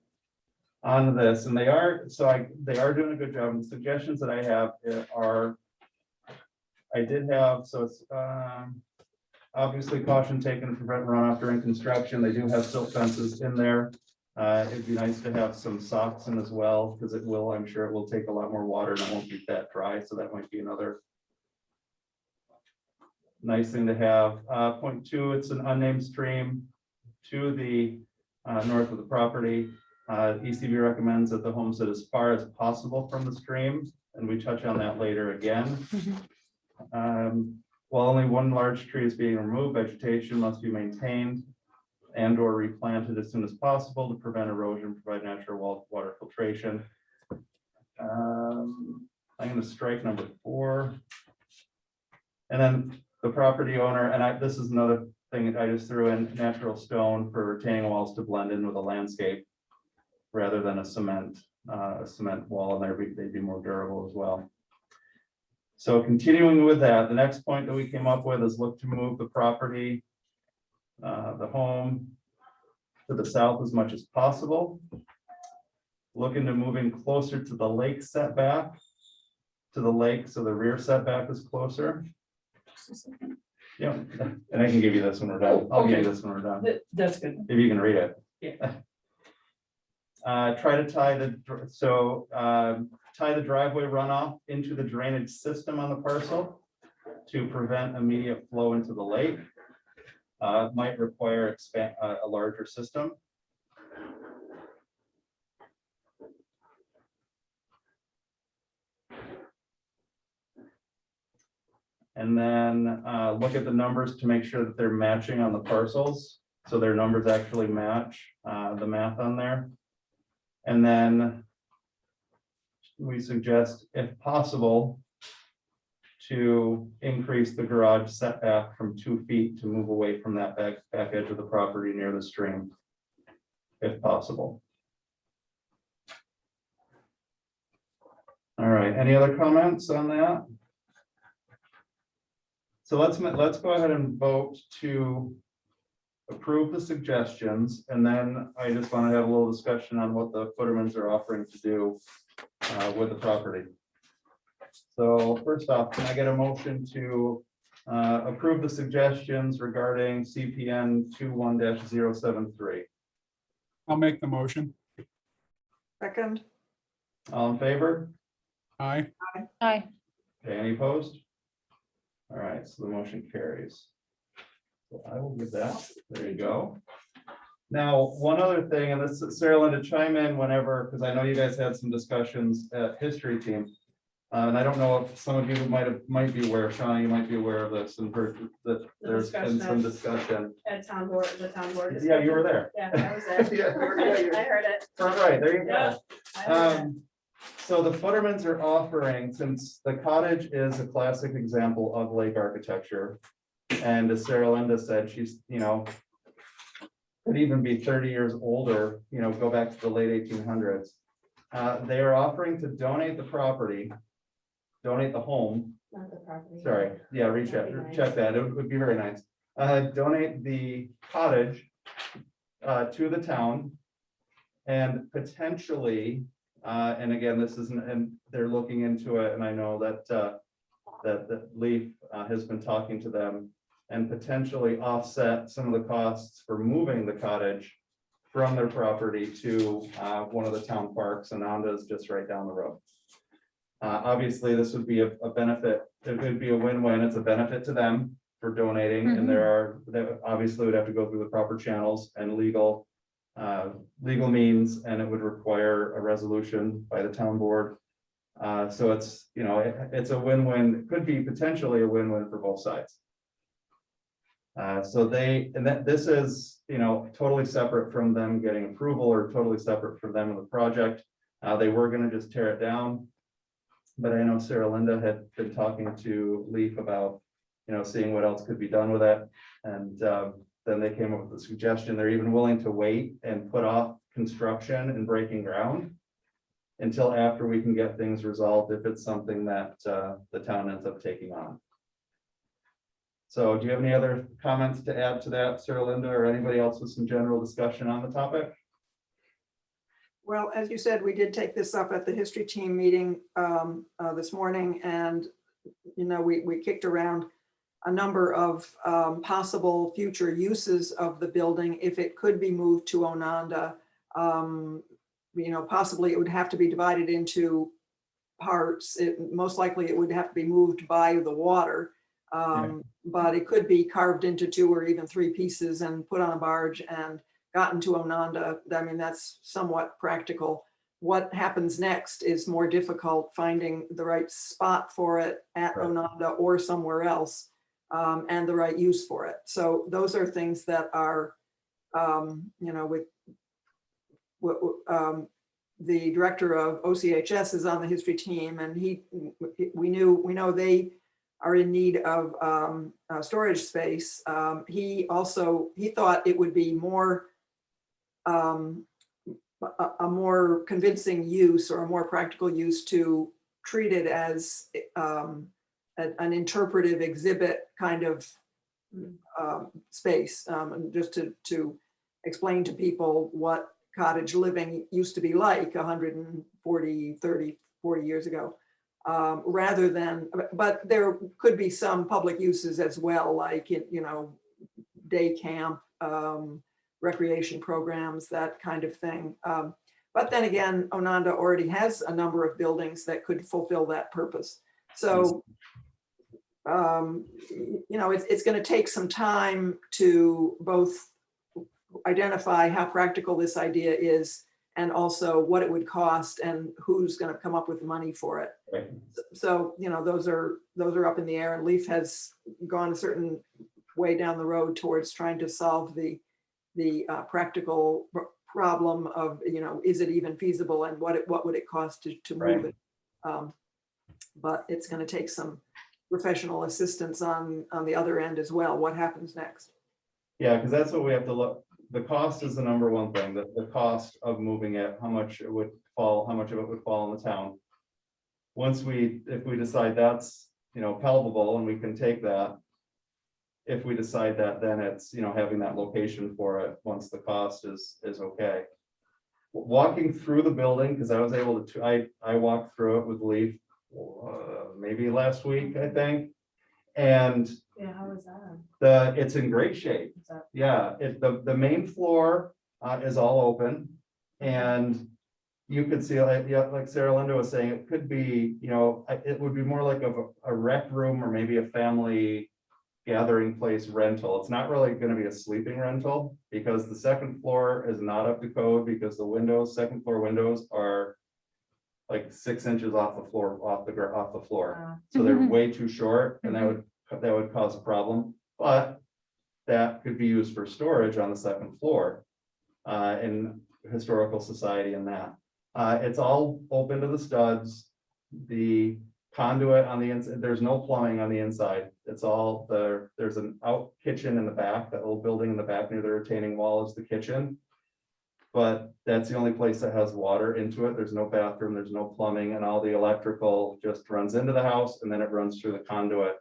on this, and they are doing a good job. And the suggestions that I have are, I did have, so it's obviously caution taken to prevent runoff during construction. They do have silt fences in there. It'd be nice to have some socks in as well, because I'm sure it will take a lot more water and it won't be that dry. So that might be another nice thing to have. Point 2, it's an unnamed stream to the north of the property. ECB recommends that the home sit as far as possible from the stream, and we touch on that later again. While only one large tree is being removed, vegetation must be maintained and or replanted as soon as possible to prevent erosion, provide natural water filtration. I'm gonna strike number 4. And then the property owner, and this is another thing that I just threw in, natural stone for retaining walls to blend in with the landscape rather than a cement wall, and they'd be more durable as well. So continuing with that, the next point that we came up with is look to move the property, the home to the south as much as possible. Look into moving closer to the lake setback, to the lake, so the rear setback is closer. Yeah, and I can give you this when we're done. I'll give you this when we're done, That's good. if you can read it. Yeah. Try to tie the driveway runoff into the drainage system on the parcel to prevent immediate flow into the lake. Might require a larger system. And then look at the numbers to make sure that they're matching on the parcels. So their numbers actually match the math on there. And then we suggest, if possible, to increase the garage setback from 2 feet to move away from that back edge of the property near the stream, if possible. All right, any other comments on that? So let's go ahead and vote to approve the suggestions, and then I just want to have a little discussion on what the Footermans are offering to do with the property. So first off, can I get a motion to approve the suggestions regarding CPN 21-073? I'll make the motion. Second, All in favor? Aye. Aye. Okay, any opposed? All right, so the motion carries. So I will give that, there you go. Now, one other thing, and this is Sarah Linda, chime in whenever, because I know you guys had some discussions at history team. And I don't know if some of you might be aware, Shauna, you might be aware of this and heard that there's been some discussion. At town board, the town board. Yeah, you were there. Yeah, I was there. Yeah, I heard it. right, there you Yeah, go. I heard it. So the Footermans are offering, since the cottage is a classic example of lake architecture, and as Sarah Linda said, she's, could even be 30 years older, go back to the late 1800s. They are offering to donate the property, donate the home, Not the property. sorry, yeah, check that, it would be very nice. Donate the cottage to the town, and potentially, and again, this isn't, and they're looking into it, and I know that that Leaf has been talking to them, and potentially offset some of the costs for moving the cottage from their property to one of the town parks, and Ananda is just right down the road. Obviously, this would be a benefit, it would be a win-win, it's a benefit to them for donating, and they obviously would have to go through the proper channels and legal means, and it would require a resolution by the town board. So it's, it's a win-win, it could be potentially a win-win for both sides. So this is, totally separate from them getting approval, or totally separate from them in the project. They were gonna just tear it down, but I know Sarah Linda had been talking to Leaf about, seeing what else could be done with it. And then they came up with a suggestion. They're even willing to wait and put off construction and breaking ground until after we can get things resolved, if it's something that the town ends up taking on. So do you have any other comments to add to that, Sarah Linda, or anybody else with some general discussion on the topic? well, as you said, we did take this up at the history team meeting this morning, and we kicked around a number of possible future uses of the building if it could be moved to Ononda. Possibly it would have to be divided into parts. Most likely it would have to be moved by the water. But it could be carved into 2 or even 3 pieces and put on a barge and gotten to Ononda. I mean, that's somewhat practical. What happens next is more difficult, finding the right spot for it at Right. Ononda or somewhere else, and the right use for it. So those are things that are, the director of OCHS is on the history team, and we know they are in need of storage space. He thought it would be more a more convincing use or a more practical use to treat it as an interpretive exhibit kind of space, and just to explain to people what cottage living used to be like 140, 30, 40 years ago, rather than, but there could be some public uses as well, like, day camp, recreation programs, that kind of thing. But then again, Onondaga already has a number of buildings that could fulfill that purpose. So, it's going to take some time to both identify how practical this idea is and also what it would cost and who's going to come up with the money for it. Right. So, those are up in the air, and Leaf has gone a certain way down the road towards trying to solve the practical problem of, is it even feasible, and what would it cost to move it? But it's going to take some professional assistance on the other end as well. What happens next? Yeah, because that's what we have to look. The cost is the number one thing, the cost of moving it, how much of it would fall on the town. If we decide that's, palatable and we can take that, if we decide that, then it's, having that location for it once the cost is okay. Walking through the building, because I was able to, I walked through it with Leaf maybe last week, I think. And Yeah, how was that? it's in great shape. Is that- Yeah, the main floor is all open, and you could see, like Sarah Linda was saying, it could be, it would be more like a rec room or maybe a family gathering place rental. It's not really going to be a sleeping rental, because the second floor is not up to code, because the second floor windows are like 6 inches off the floor, off the floor. So they're way too short, and that would cause a problem. But that could be used for storage on the second floor in historical society and that. It's all open to the studs. The conduit on the inside, there's no plumbing on the inside. It's all there's an out kitchen in the back, that old building in the back near the retaining wall is the kitchen. But that's the only place that has water into it. There's no bathroom, there's no plumbing, and all the electrical just runs into the house, and then it runs through the conduit.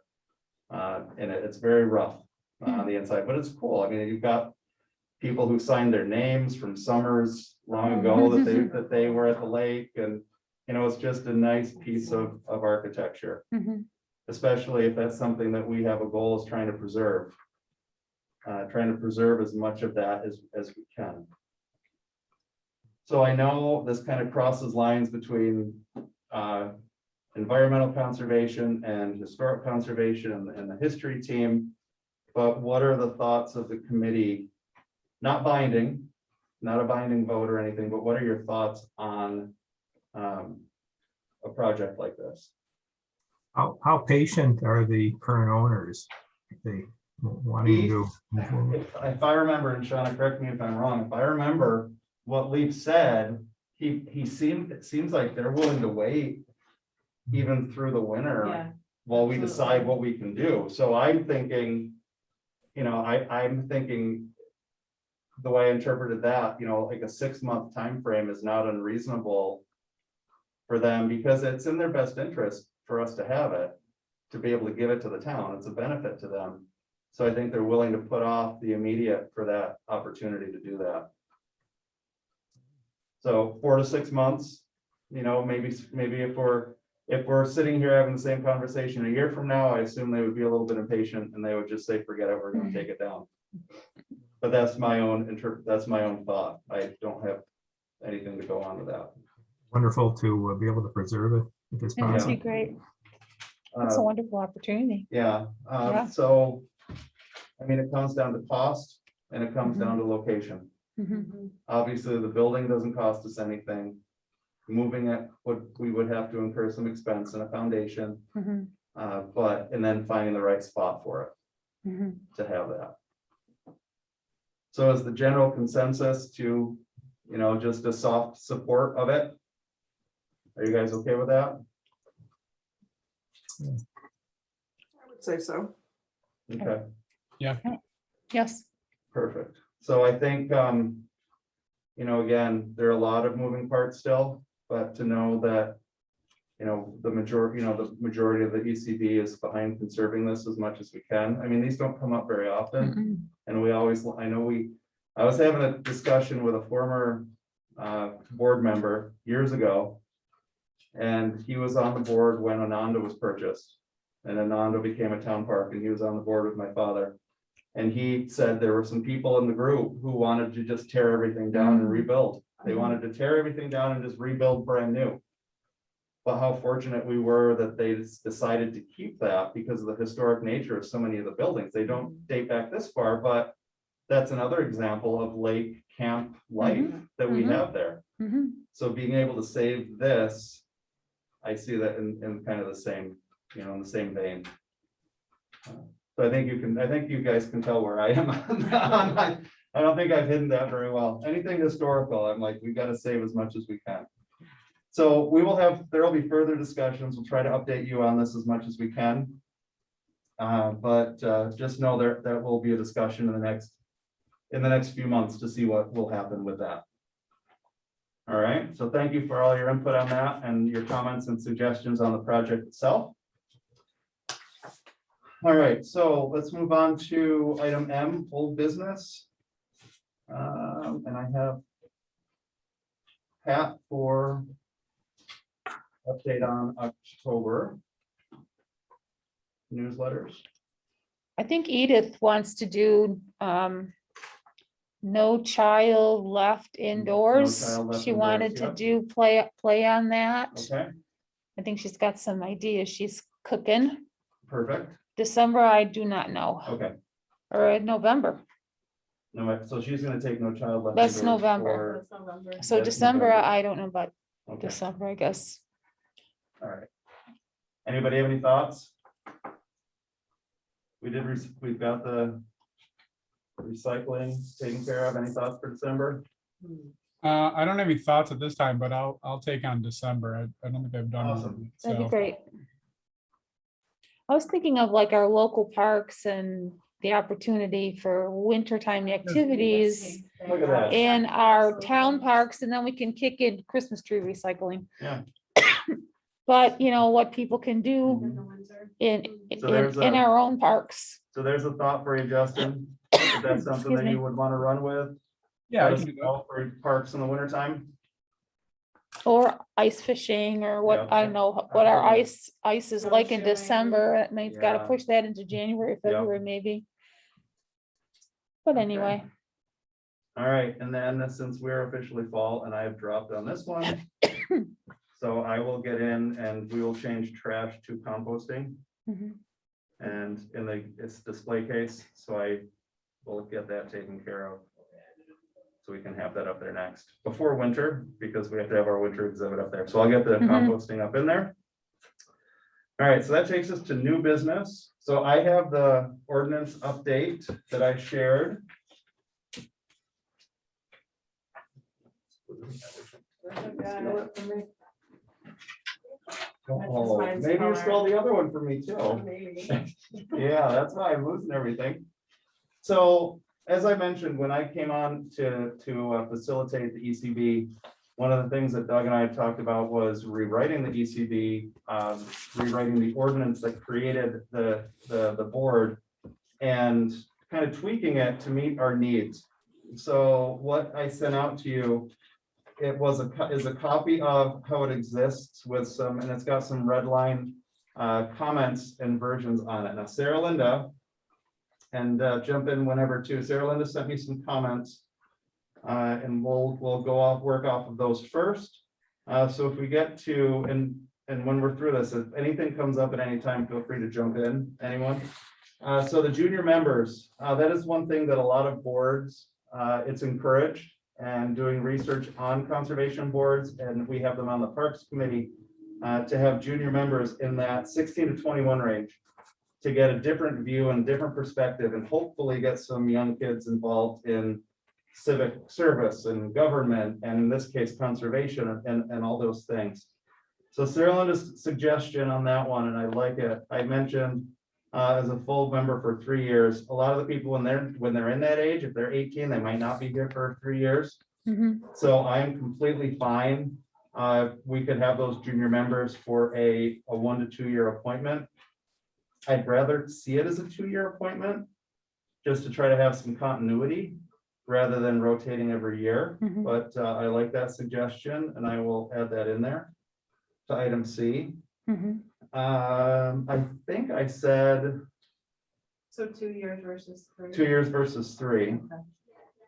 And it's very rough on the inside, but it's cool. I mean, you've got people who signed their names from summers long ago that they were at the lake, and it's just a nice piece of architecture, especially if that's something that we have a goal is trying to preserve as much of that as we can. So I know this kind of crosses lines between environmental conservation and historic conservation and the history team. But what are the thoughts of the committee? Not binding, not a binding vote or anything, but what are your thoughts on a project like this? How patient are the current owners? They wanting to move forward? If I remember, and Shauna, correct me if I'm wrong, if I remember what Leaf said, it seems like they're willing to wait even through the winter. Yeah. While we Absolutely. decide what we can do. So I'm thinking, I'm thinking the way I interpreted that, like a 6-month time frame is not unreasonable for them, because it's in their best interest for us to have it, to be able to give it to the town. It's a benefit to them. So I think they're willing to put off the immediate for that opportunity to do that. So 4 to 6 months, maybe if we're sitting here having the same conversation a year from now, I assume they would be a little bit impatient and they would just say, forget it, we're going to take it down. But that's my own thought. I don't have anything to go on with that. Wonderful to be able to preserve it if it's That would possible. be great. It's a wonderful opportunity. Yeah, Yeah. so, I mean, it comes down to cost and it comes down to location. Obviously, the building doesn't cost us anything. Moving it, we would have to incur some expense in a foundation, and then finding the right spot for it to have that. So is the general consensus to you know, just a soft support of it. Are you guys okay with that? I would say so. Okay, Yes. perfect. So I think, you know, again, there are a lot of moving parts still, but to know that, you know, the majority of the ECB is behind conserving this as much as we can. I mean, these don't come up very often. Mm-mm. And we always, I was having a discussion with a former board member years ago. And he was on the board when Ananda was purchased. And Ananda became a town park, and he was on the board with my father. And he said there were some people in the group who wanted to just tear everything down and rebuild. They wanted to tear everything down and just rebuild brand new. But how fortunate we were that they decided to keep that because of the historic nature of so many of the buildings. They don't date back this far, but that's another example of lake camp life that we have there. Mhm. So being able to save this, I see that in kind of the same, you know, in the same vein. So I think you guys can tell where I am. I don't think I've hidden that very well. Anything historical, I'm like, we got to save as much as we can. So there will be further discussions. We'll try to update you on this as much as we can. But just know there will be a discussion in the next few months to see what will happen with that. All right, so thank you for all your input on that and your comments and suggestions on the project itself. All right, so let's move on to item M, old business. And I have Pat for update on October newsletters. I think Edith wants to do no child left indoors. child left She indoors, wanted to yep. do play on that. Okay, I think she's got some ideas. She's cooking. perfect. December, I do not know, Okay, or November. no, so she's gonna take no child left. That's indoors November. That's November. So That's December, November. I don't know about Okay, December, I guess. all right. Anybody have any thoughts? We've got the recycling taken care of. Any thoughts for December? I don't have any thoughts at this time, but I'll take on December. I don't think I've done. Awesome. one, That'd be so. great. I was thinking of like our local parks and the opportunity for wintertime activities Look at that. in our town parks, and then we can kick in Christmas tree recycling. Yeah. But you know, what people can do In the winter. So there's in our own parks. So there's a thought for you, Justin. If that's something Excuse that me. you would want to run with. Yeah, I let us can do that. know for parks in the wintertime. Or ice fishing, or what, Yeah. I don't know what our Absolutely. ice is like in Snowshoeing. December, and they've got to Yeah. push that into January, February, maybe. But Okay. anyway, All right, and then since we're officially fall and I have dropped on this one. So I will get in and we will change trash to composting mhm. and it's display case, so I will get that taken care of. So we can have that up there next, before winter, because we have to have our winter exhibit up there. So I'll get the Mhm. composting up in there. All right, so that takes us to new business. So I have the ordinance update that I shared. Oh, mine's maybe you color. stole the other one from me too. Maybe. Yeah, that's why I'm losing everything. So, as I mentioned, when I came on to facilitate the ECB, one of the things that Doug and I had talked about was rewriting the ECB, rewriting the ordinance that created the board, and kind of tweaking it to meet our needs. So what I sent out to you, it was is a copy of how it exists with some, and it's got some red line comments and versions on it. Now, Sarah Linda, and jump in whenever too. Sarah Linda sent me some comments, and we'll work off of those first. So if we get to, and when we're through this, if anything comes up at any time, feel free to jump in, anyone. So the junior members, that is one thing that a lot of boards, it's encouraged, and doing research on conservation boards, and we have them on the Parks Committee, to have junior members in that 16 to 21 range, to get a different view and different perspective, and hopefully get some young kids involved in civic service and government, and in this case, conservation and all those things. So Sarah Linda's suggestion on that one, and I like it. I mentioned as a full member for 3 years. A lot of the people when they're in that age, if they're 18, they might not be here for 3 years. Mhm. So I'm completely fine. We could have those junior members for a 1 to 2 year appointment. I'd rather see it as a 2-year appointment, just to try to have some continuity rather than rotating every year. Mhm. But I like that suggestion, and I will add that in there to item C. Mhm. I think I said So 2 years versus 3. 2 years versus 3. Okay.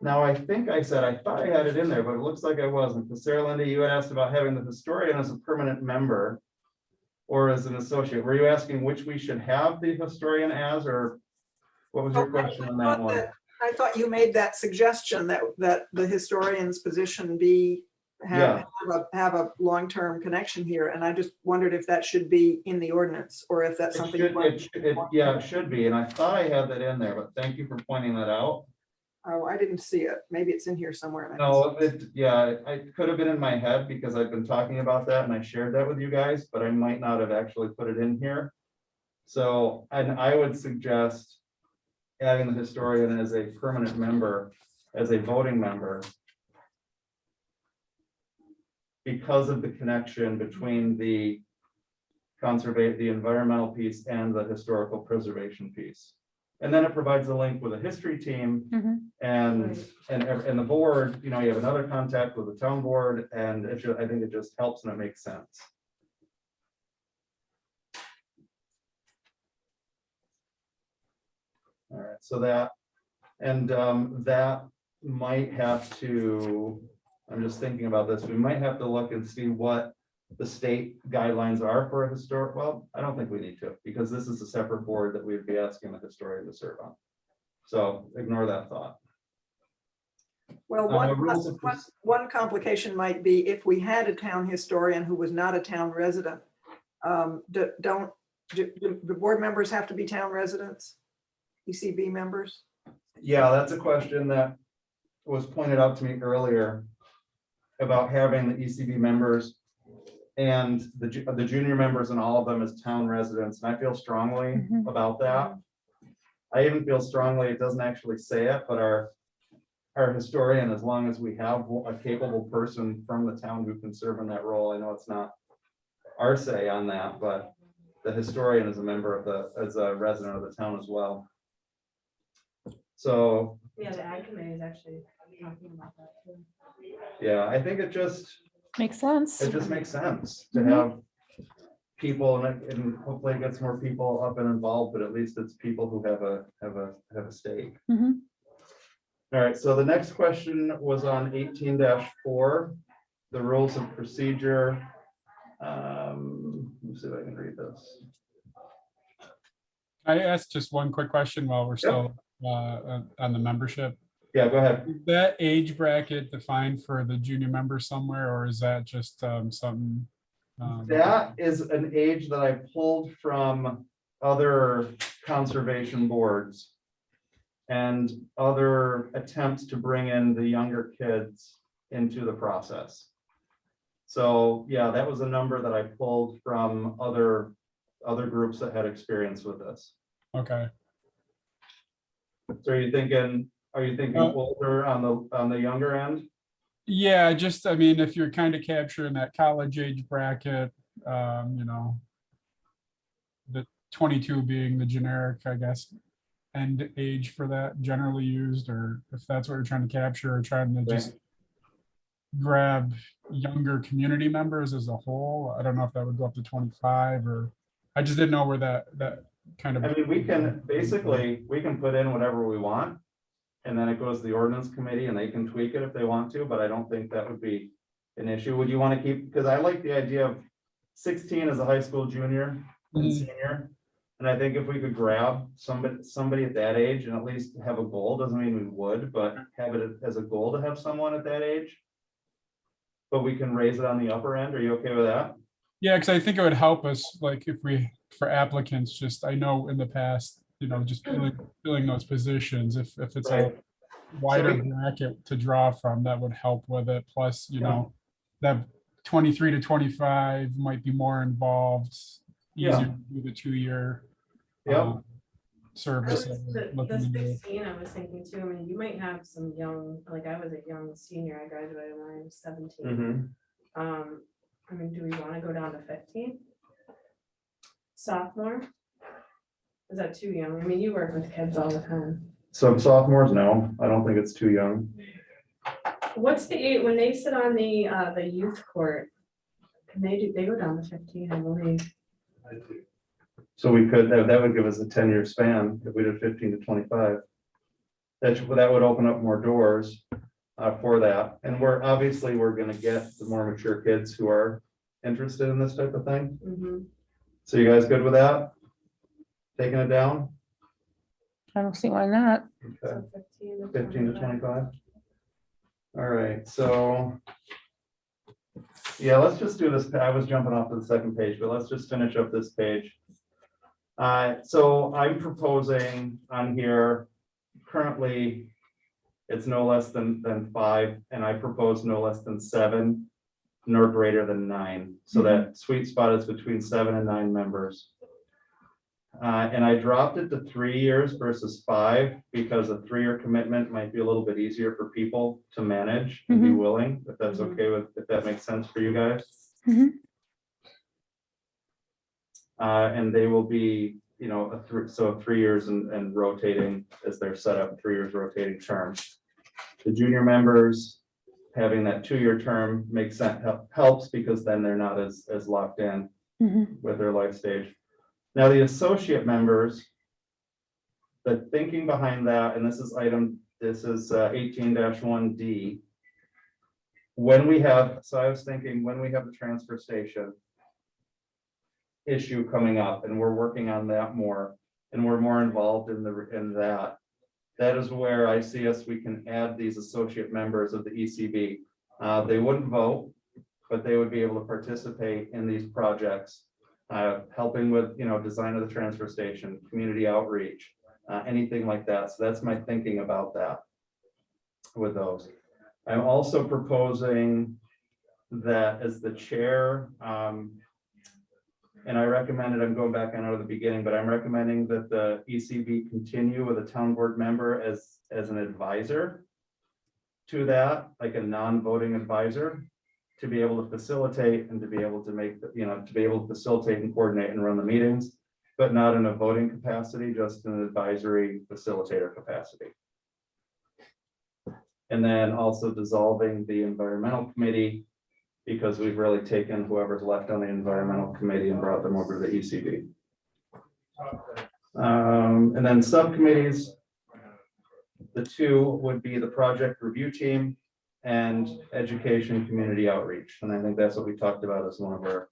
Now, I think I said, I thought I had it in there, but it looks like I wasn't. Because Sarah Linda, you had asked about having the historian as a permanent member or as an associate. Were you asking which we should have the historian as, or what was your question on that one? I thought you made that suggestion that the historian's position have a long-term connection here, and I just wondered if that should be in the ordinance, or if that's something. Yeah, it should be, and I thought I had that in there, but thank you for pointing that out. Oh, I didn't see it. Maybe it's in here somewhere. and I No, missed it could have been in my head because I've been talking about that and I shared that with you guys, but I might not have actually put it in here. So, and I would suggest adding the historian as a permanent member, as a voting member, because of the connection between the environmental piece and the historical preservation piece. And then it provides a link with a history team Mhm. and the board, you have another contact with the town board, and I think it just helps and it makes sense. All right, so that might have to, I'm just thinking about this, we might have to look and see what the state guidelines are for a historic, well, I don't think we need to, because this is a separate board that we'd be asking the historian to serve on. So ignore that thought. Well, one complication might be if we had a town historian who was not a town resident. Do the board members have to be town residents? ECB members? Yeah, that's a question that was pointed out to me earlier about having the ECB members and the junior members and all of them as town residents. And I feel strongly Mhm. about that. I even feel strongly, it doesn't actually say it, but our historian, as long as we have a capable person from the town who can serve in that role, I know it's not our say on that, but the historian is a member of as a resident of the town as well. So, Yeah, the ag committee is actually talking about that too. yeah, I think it just Makes sense. makes sense to Mhm. have people and hopefully it gets more people up and involved, but at least it's people who have a stake. Mhm. All right, so the next question was on 18-4, the rules of procedure. Let me see if I can read this. I asked just one quick question while we're still on the membership. Yeah, go ahead. Is that age bracket defined for the junior member somewhere, or is that just something? That is an age that I pulled from other conservation boards and other attempts to bring in the younger kids into the process. So yeah, that was a number that I pulled from other groups that had experience with this. Okay. So are you thinking older on the younger end? Yeah, just, I mean, if you're kind of capturing that college age bracket, the 22 being the generic, I guess, end age for that generally used, or if that's what you're trying to capture, or trying to just grab younger community members as a whole. I don't know if that would go up to 25, or I just didn't know where that kind of. I mean, we can put in whatever we want. And then it goes to the ordinance committee and they can tweak it if they want to, but I don't think that would be an issue. Would you want to keep, because I like the idea of 16 as a high school junior and senior. And I think if we could grab somebody at that age and at least have a goal, doesn't mean we would, but have it as a goal to have someone at that age. But we can raise it on the upper end. Are you okay with that? Yeah, because I think it would help us, like if for applicants, just, I know in the past, just filling those positions, if it's Right. wider we- bracket to draw from that would help with it. Plus, you Yeah. know, that 23 to 25 might be more involved, Yeah. easier to do the 2-year Yep. service. I was- that we're The looking to do. 16, I was thinking too, I mean, you might have some young, like I was a young senior, I graduated when I was 17. Mhm. I mean, do we want to go down to 15? Sophomore? Is that too young? I mean, you work with kids all the time. Some sophomores, no, I don't think it's too young. What's the age, when they sit on the youth court, can they go down to 15, I believe. So we could, that would give us a 10-year span if we did 15 to 25. That would open up more doors for that. And we're gonna get the more mature kids who are interested in this type of thing. Mhm. So you guys good with that? Taking it down? I don't see why not. Okay. So 15 to 15 to 25. 25. All right, so. Yeah, let's just do this. I was jumping off to the second page, but let's just finish up this page. So I'm proposing on here, currently, it's no less than 5, and I propose no less than 7, nor greater than 9. So that sweet spot is between 7 and 9 members. And I dropped it to 3 years versus 5 because a 3-year commitment might be a little bit easier for people to manage and be Mhm. willing, if that's okay with, if that makes sense for you guys. Mhm. And they will be, you know, 3 years and rotating as they're set up, 3 years rotating term. The junior members having that 2-year term makes sense, helps because then they're not as locked in Mhm. with their life stage. Now, the associate members, the thinking behind that, and this is 18-1D. When we have, so I was thinking, when we have the transfer station issue coming up, and we're working on that more, and we're more involved in that. That is where I see us, we can add these associate members of the ECB. They wouldn't vote, but they would be able to participate in these projects, helping with, you know, design of the transfer station, community outreach, anything like that. So that's my thinking about that with those. I'm also proposing that as the chair, and I recommended, I'm going back on out of the beginning, but I'm recommending that the ECB continue with a town board member as an advisor to that, like a non-voting advisor, to be able to facilitate and to be able to make, you know, to be able to facilitate and coordinate and run the meetings, but not in a voting capacity, just in an advisory facilitator capacity. And then also dissolving the environmental committee, because we've really taken whoever's left on the environmental committee and brought them over to the ECB. And then subcommittees, the 2 would be the project review team and education community outreach. And I think that's what we talked about as one of our,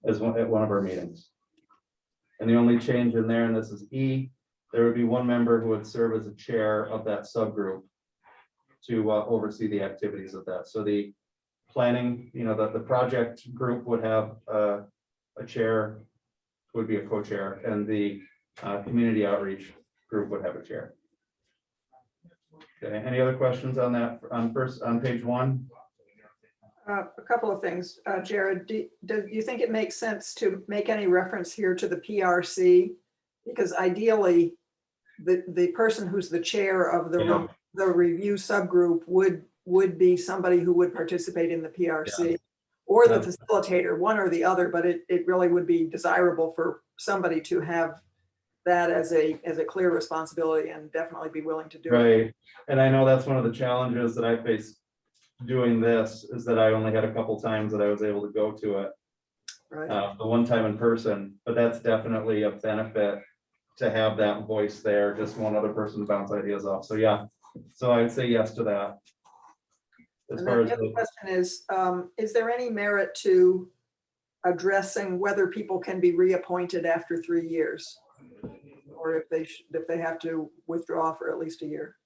at one of our meetings. And the only change in there, and this is E, there would be 1 member who would serve as a chair of that subgroup to oversee the activities of that. So the planning, you know, the project group would have a chair, would be a co-chair, and the community outreach group would have a chair. Okay, any other questions on that, on page 1? A couple of things. Jared, do you think it makes sense to make any reference here to the PRC? Because ideally, the person who's the chair of the review subgroup would be somebody who would participate in the PRC, or the facilitator, one or the other, but it really would be desirable for somebody to have that as a clear responsibility and definitely be willing to do it. Right, and I know that's one of the challenges that I face doing this, is that I only had a couple times that I was able to go to it. Right. The one time in person, but that's definitely a benefit to have that voice there, just one other person to bounce ideas off. So yeah, so I would say yes to that. As And far then as the other question is there any merit to addressing whether people can be reappointed after 3 years? Or if they have to withdraw for at least a year?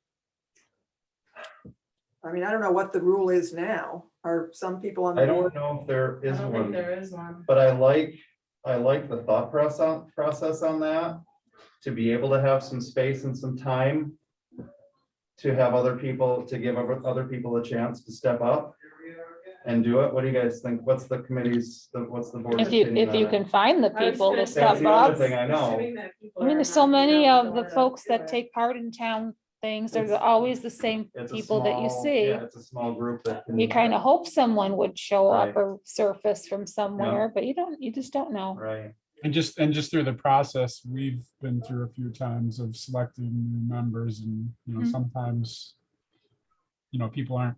I mean, I don't know what the rule is now. Are some people on I the board? don't know if there I is don't think one, there is one. but I like the thought process on that, to be able to have some space and some time to have other people, to give other people a chance to step up and do it? What do you guys think? What's the committee's, what's the board's If you, opinion if you on can it? find the I was people gonna to say, That's step the other up. thing I know. assuming that people I mean, are there's so knocking many down of the the door folks to that do it. take part in town things. There's It's- always the same It's a people that you small- see. Yeah, it's a small group that. can- You kind of hope someone would show Right. up or surface from somewhere, but you just don't know. Right, And just through the process, we've been through a few times of selecting new members and, Mhm. sometimes, people aren't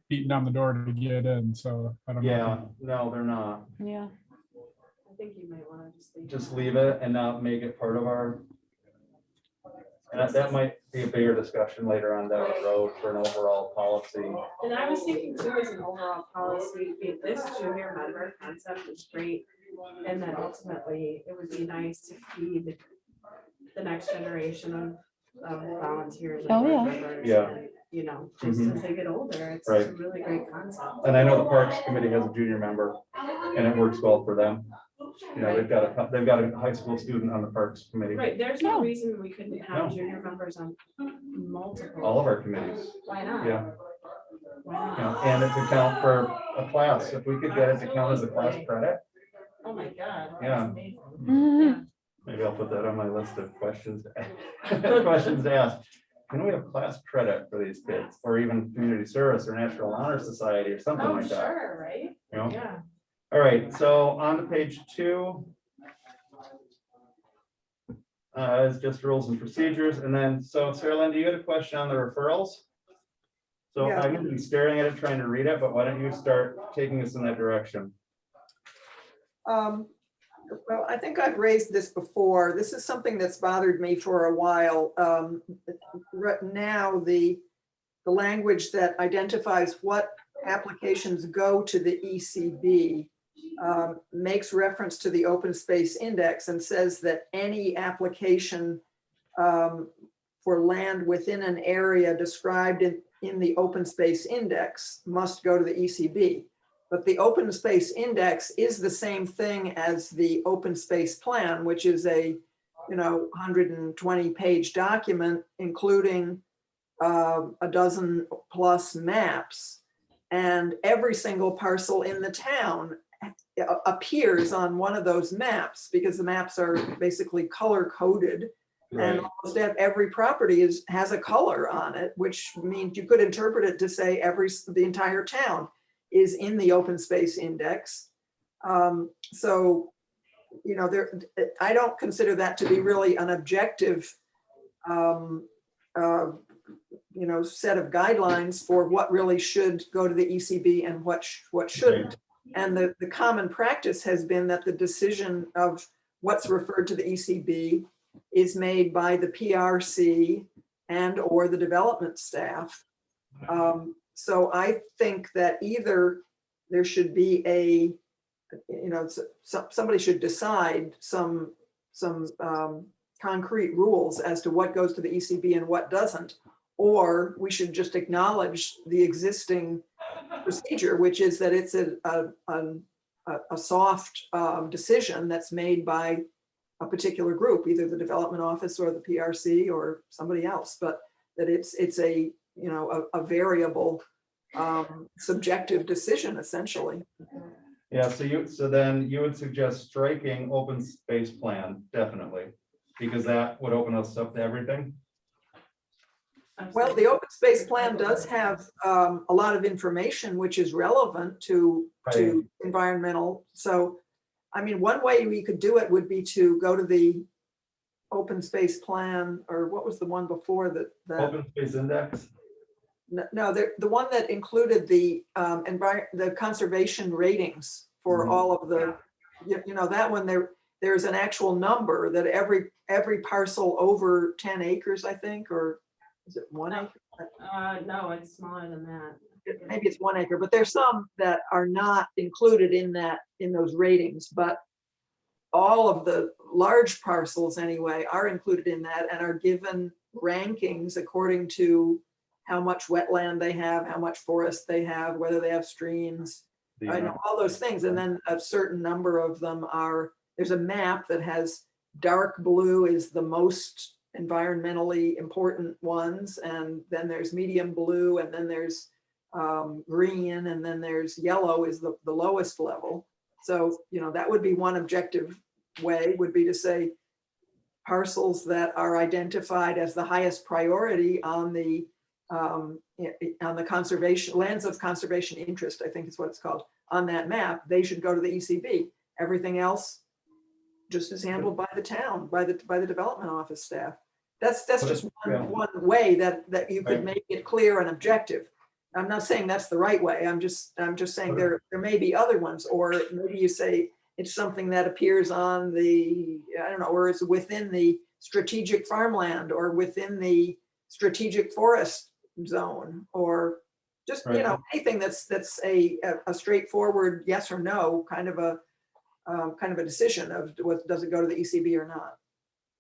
beating down the door to get in, so I don't know. yeah, no, they're not. Yeah. I think you might wanna Just leave it and not make it part of our. And that might be a bigger discussion later on down the road for an overall policy. And I was thinking too, as an overall policy, this junior member concept is great. And then ultimately, it would be nice to feed the next generation of volunteers. and Oh, yeah. board members, Yeah. and, just Mhm. as they get older, it's Right. a really great concept. And I know the Parks Committee has a junior member and it works well for them. They've got a high school student on the Parks Committee, Right, there's no Oh. reason we couldn't have No. junior members on multiple. all of our committees. Why not? Yeah, Why not? and it could count for a class. If we could get it to count as a class credit, Oh, my God. that's Yeah. amazing. Mhm. maybe I'll put that on my list of questions. Questions to ask. Can we have class credit for these kids, or even community service or National Honor Society or something Oh, like that? sure, right? You know? Yeah. All right, so on to page 2. Is just rules and procedures, and then, so Sarah Lynn, do you had a question on the referrals? So Yeah. I'm gonna be staring at it, trying to read it, but why don't you start taking us in that direction? Well, I think I've raised this before. This is something that's bothered me for a while. Right now, the language that identifies what applications go to the ECB makes reference to the open space index and says that any application for land within an area described in the open space index must go to the ECB. But the open space index is the same thing as the open space plan, which is a 120-page document, including a dozen plus maps. And every single parcel in the town appears on one of those maps because the maps are basically color coded. And almost every property has a color on it, which means you could interpret it to say the entire town is in the open space index. So, I don't consider that to be really an objective, set of guidelines for what really should go to the ECB and what shouldn't. And the common practice has been that the decision of what's referred to the ECB is made by the PRC and or the development staff. So I think that either there should be somebody should decide some concrete rules as to what goes to the ECB and what doesn't, or we should just acknowledge the existing procedure, which is that it's a soft decision that's made by a particular group, either the development office or the PRC or somebody else, but that it's a variable subjective decision essentially. Yeah, so then you would suggest striking open space plan, definitely, because that would open us up to everything. Well, the open space plan does have a lot of information which is relevant to environmental. So, I mean, one way we could do it would be to go to the open space plan, or what was the one before that? Open space index. No, the one that included the conservation ratings for all of the, that one there's an actual number that every parcel over 10 acres, I think, or is it 1 acre? No, it's smaller than that. Maybe it's 1 acre, but there's some that are not included in those ratings, but all of the large parcels anyway are included in that and are given rankings according to how much wetland they have, how much forest they have, whether they have streams, all those things. And then a certain number of them there's a map that has dark blue is the most environmentally important ones, and then there's medium blue, and then there's green, and then there's yellow is the lowest level. So, that would be one objective way, would be to say parcels that are identified as the highest priority on the conservation, lands of conservation interest, I think is what it's called, on that map, they should go to the ECB. Everything else just is handled by the town, by the development office staff. That's just one way that you could make it clear and objective. I'm not saying that's the right way. I'm just saying there may be other ones, or maybe you say it's something that appears on the, I don't know, or it's within the strategic farmland or within the strategic forest zone, or just, anything that's a straightforward yes or no kind of a decision of what, does it go to the ECB or not?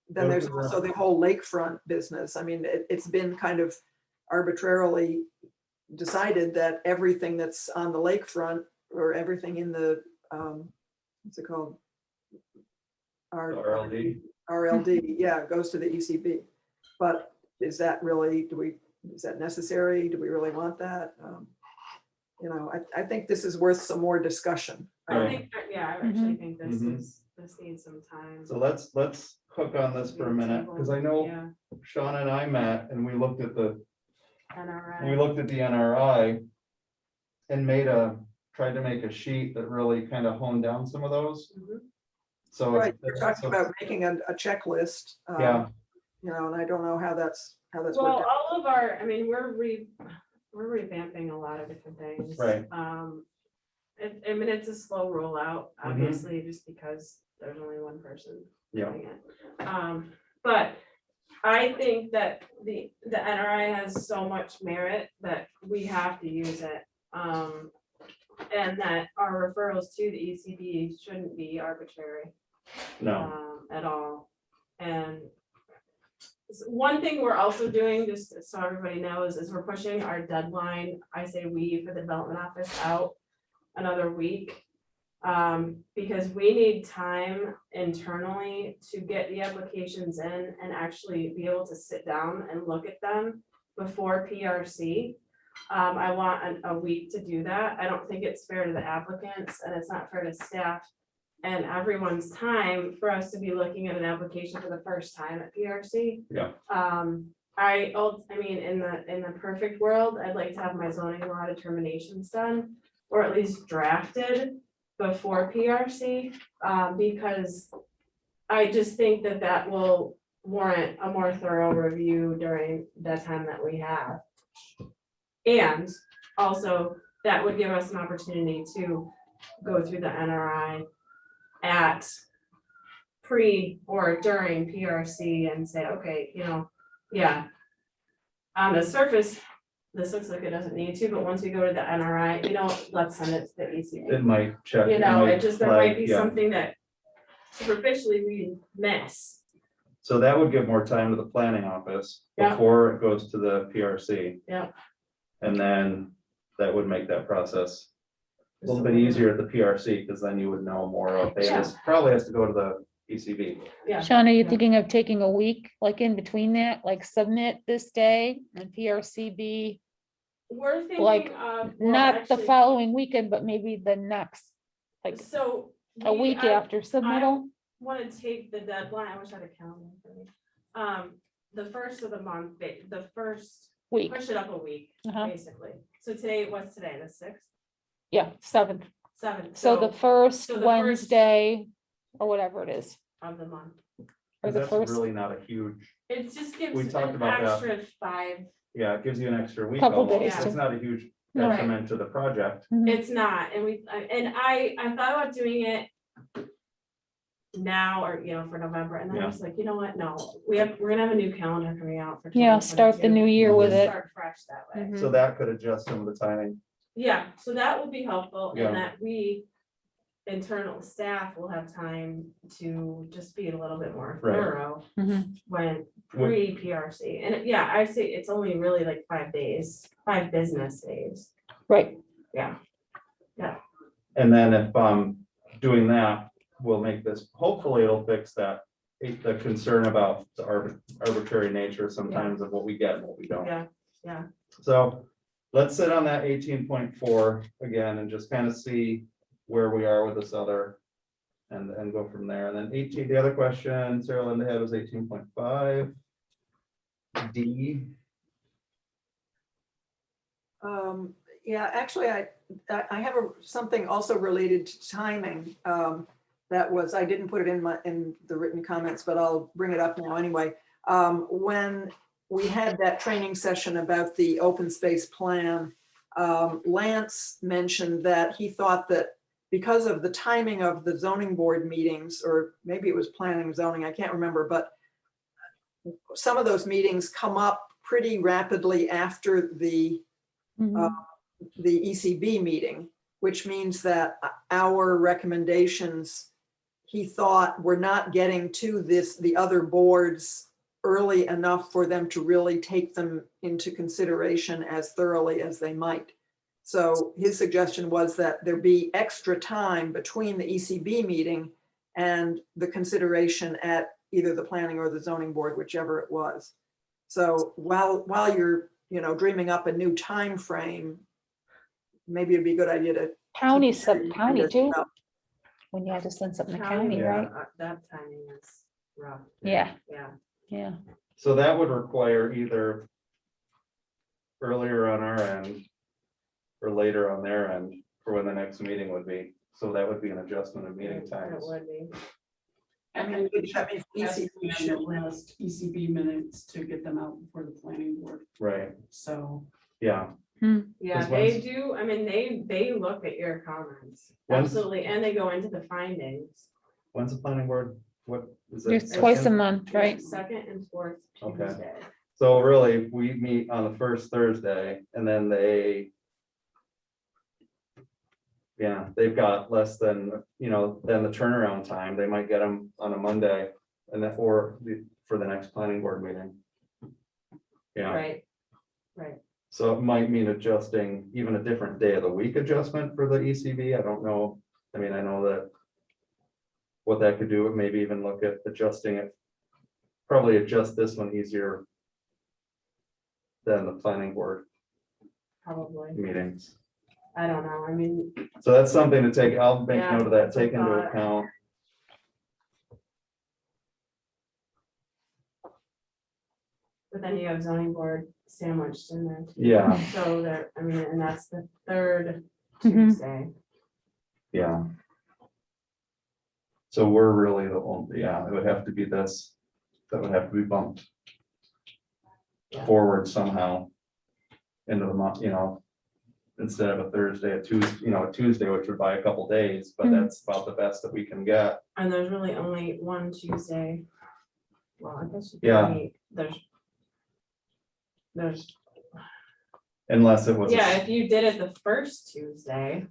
Then there's also the whole lakefront business. I mean, it's been kind of arbitrarily decided that everything that's on the lakefront, or everything in the, what's it called? RLD. RLD, yeah, goes to the ECB. But is that really, is that necessary? Do we really want that? I think this is worth some more discussion. I think, I actually think this Mhm. this needs some time. So let's hook on this for a minute, because I know Yeah, Sean and I met and we looked at the NRI. NRI and tried to make a sheet that really kind of honed down some of those. Mhm. So. Right, we're talking about making a checklist. Yeah, And I don't know how that's worked Well, out. all of our, I mean, we're revamping a lot of different things. Right. I mean, it's a slow rollout, obviously, just because there's only one person Yeah. doing it. But I think that the NRI has so much merit that we have to use it. And that our referrals to the ECB shouldn't be arbitrary. no, At all. And one thing we're also doing, just so everybody knows, is we're pushing our deadline, I say we, for the development office out another week. Because we need time internally to get the applications in and actually be able to sit down and look at them before PRC. I want a week to do that. I don't think it's fair to the applicants, and it's not fair to staff and everyone's time for us to be looking at an application for the first time at PRC. Yeah. I mean, in the perfect world, I'd like to have my zoning law determinations done, or at least drafted before PRC, because I just think that will warrant a more thorough review during the time that we have. And also, that would give us an opportunity to go through the NRI at pre or during PRC and say, okay, yeah, on the surface, this looks like it doesn't need to, but once we go to the NRI, let's send it to the ECB. it might check. There might be yeah. something that superficially we miss. So that would give more time to the planning office Yeah. before it goes to the PRC. Yeah. And then that would make that process a little bit easier at the PRC, because then you would know more of, hey, this probably has to go to the ECB. Yeah. Sean, are you Yeah. thinking of taking a week, like in between that, like submit this day and PRCB? We're thinking Like, of. Not the following weekend, but maybe the next, like So. a week after submittal? Want to take the deadline, I wish I had a calendar for me. The first of the month, the first, Week, push it up a week, Uh-huh. basically. So today, what's today, the 6th, yeah, 7th. 7th? So the first so the Wednesday or whatever it is, Of the month. or the That's first, really not a huge, It just gives We talked an about that. extra 5. yeah, it gives you an extra week Couple almost. days, It's too. not a huge No. detriment to the project. Mhm. It's not, and I thought about doing it now, or, for November, and then I was like, you know what, no, we're gonna have a new calendar coming out for. Yeah, start the 2022. new year We'll with just it. Start fresh that way. Mhm. So that could adjust some of the timing. Yeah, so that will be helpful, Yeah. and that we, internal staff, will have time to just be a little bit more Right. thorough Mhm. when pre-PRC, and I say it's only really like 5 days, 5 business days. Right, And then if doing that, we'll make this, hopefully it'll fix that the concern about the arbitrary nature sometimes of what we get and what we don't. Yeah, So let's sit on that 18.4 again and just kind of see where we are with this other and go from there. And then 18, the other question Sarah Linda had was 18.5. D. Yeah, actually, I have something also related to timing. That was, I didn't put it in the written comments, but I'll bring it up now anyway. When we had that training session about the open space plan, Lance mentioned that he thought that because of the timing of the zoning board meetings, or maybe it was planning and zoning, I can't remember, but some of those meetings come up pretty rapidly after the ECB meeting, which means that our recommendations, he thought, were not getting to the other boards early enough for them to really take them into consideration as thoroughly as they might. So his suggestion was that there be extra time between the ECB meeting and the consideration at either the planning or the zoning board, whichever it was. So while you're, dreaming up a new time frame, maybe it'd be a good idea to. County too, when you had to send something to county, Yeah. right? that timing is rough. Yeah, Yeah. yeah. So that would require either earlier on our end or later on their end for when the next meeting would be. So that would be an adjustment of meeting It times. would be. I mean, that means Has to be ECB on the last ECB minutes to get them out before the planning board, Right, so. yeah. Yeah, Because they once- do, I mean, they look at your comments, Once- absolutely, and they go into the findings. When's the planning board? What is It's it? twice a second? month, right? Second and fourth Okay. Tuesday. So really, we meet on the first Thursday and then they've got less than, than the turnaround time. They might get them on a Monday and then, for the next planning board meeting. Yeah, Right. so it might mean adjusting even a different day of the week adjustment for the ECB. I don't know. I mean, I know that what that could do, maybe even look at adjusting it. Probably adjust this one easier than the planning board Probably, meetings. I don't know, I mean, So that's something to take, I'll make Yeah, note of that, that's a take into thought. account. but then you have zoning board sandwiched in there. too. Yeah. So there, I mean, and that's the third Mhm. Tuesday. Yeah. So we're really the only, it would have to be this, that would have to be bumped Yeah. forward somehow into the month, instead of a Thursday, a Tuesday, which would buy a couple days, but Mhm. that's about the best that we can get. And there's really only one Tuesday. Well, I guess. Yeah. There's, Unless it was, yeah, if you did it the first Tuesday,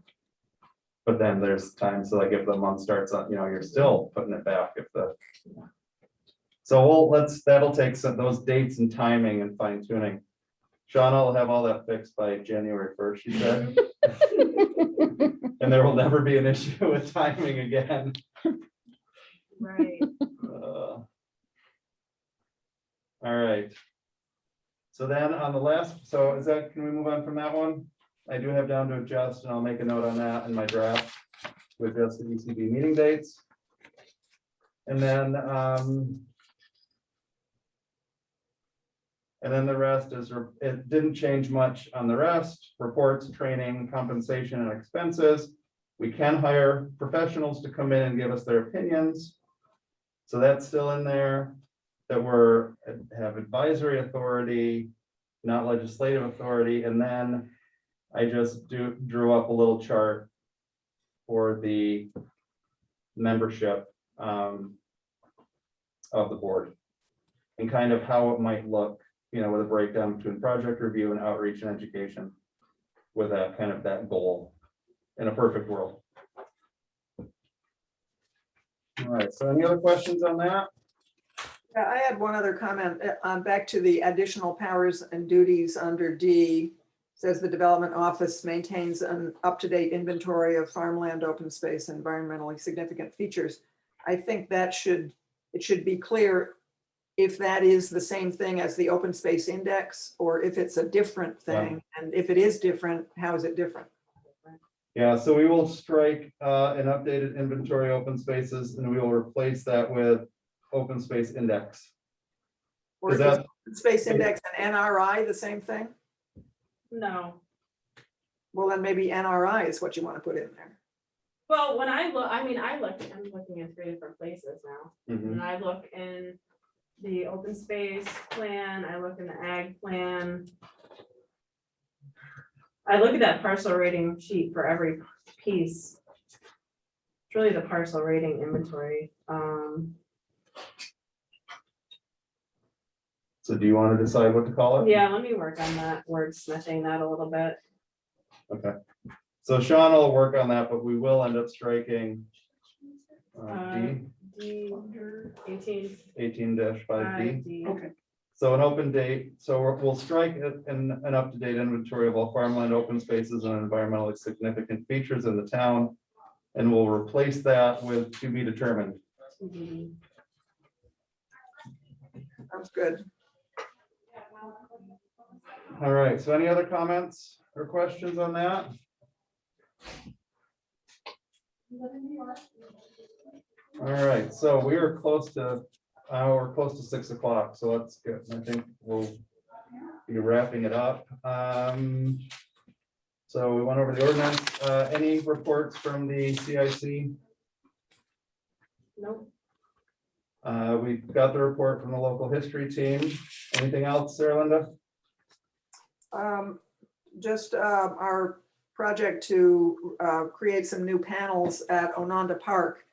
but then there's times, so like if the month starts on, you're still putting it back if the. So that'll take those dates and timing and fine tuning. Shauna will have all that fixed by January 1st, she said. And there will never be an issue with timing again. right, All right. So then on the last, can we move on from that one? I do have down to adjust, and I'll make a note on that in my draft to adjust the ECB meeting dates. And then the rest is, it didn't change much on the rest, reports, training, compensation, and expenses. We can hire professionals to come in and give us their opinions. So that's still in there, that have advisory authority, not legislative authority. And then I just drew up a little chart for the membership of the board and kind of how it might look, with a breakdown between project review and outreach and education with that goal in a perfect world. All right, so any other questions on that? Yeah, I had one other comment, back to the additional powers and duties under D. Says the Development Office maintains an up-to-date inventory of farmland, open space, and environmentally significant features. I think that should it should be clear if that is the same thing as the open space index, or if it's a different thing. And if it is different, how is it different? Yeah, so we will strike an updated inventory open spaces, and we will replace that with open space index. Or Is is that, open space index and NRI the same thing? No. Well, then maybe NRI is what you want to put in there. Well, when I look, I'm looking at 3 different places now. Mhm. And I look in the open space plan, I look in the ag plan. I look at that parcel rating sheet for every piece. It's really the parcel rating inventory. So do you want to decide what to call it? Yeah, let me work on that, wordsmithing that a little bit. Okay. So Sean will work on that, but we will end up striking D, D 18. 18-5D. Okay, So an open date, so we'll strike an up-to-date inventory of all farmland, open spaces, and environmentally significant features in the town. And we'll replace that with to be determined. Sounds good. All right, so any other comments or questions on that? All right, so we are close to, we're close to 6 o'clock, so that's good. I think we'll be wrapping it up. So we went over the ordinance. Any reports from the CIC? Nope. We've got the report from the local history team. Anything else, Sarah Linda? Just our project to create some new panels at Ononda Park.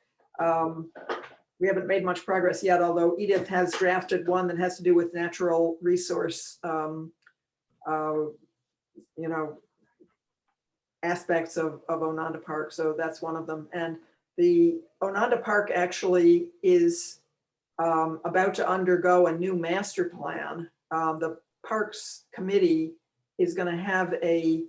We haven't made much progress yet, although Edith has drafted one that has to do with natural resource, aspects of Ononda Park. So that's one of them. And the Ononda Park actually is about to undergo a new master plan. The Parks Committee is going to have a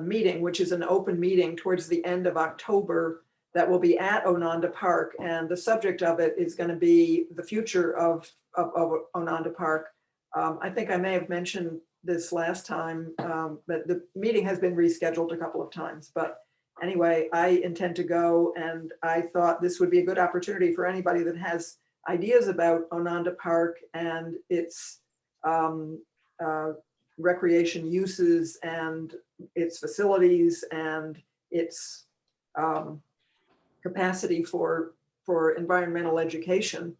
meeting, which is an open meeting towards the end of October, that will be at Ononda Park. And the subject of it is going to be the future of Ononda Park. I think I may have mentioned this last time, but the meeting has been rescheduled a couple of times. But anyway, I intend to go, and I thought this would be a good opportunity for anybody that has ideas about Ononda Park and its recreation uses and its facilities and its capacity for environmental education.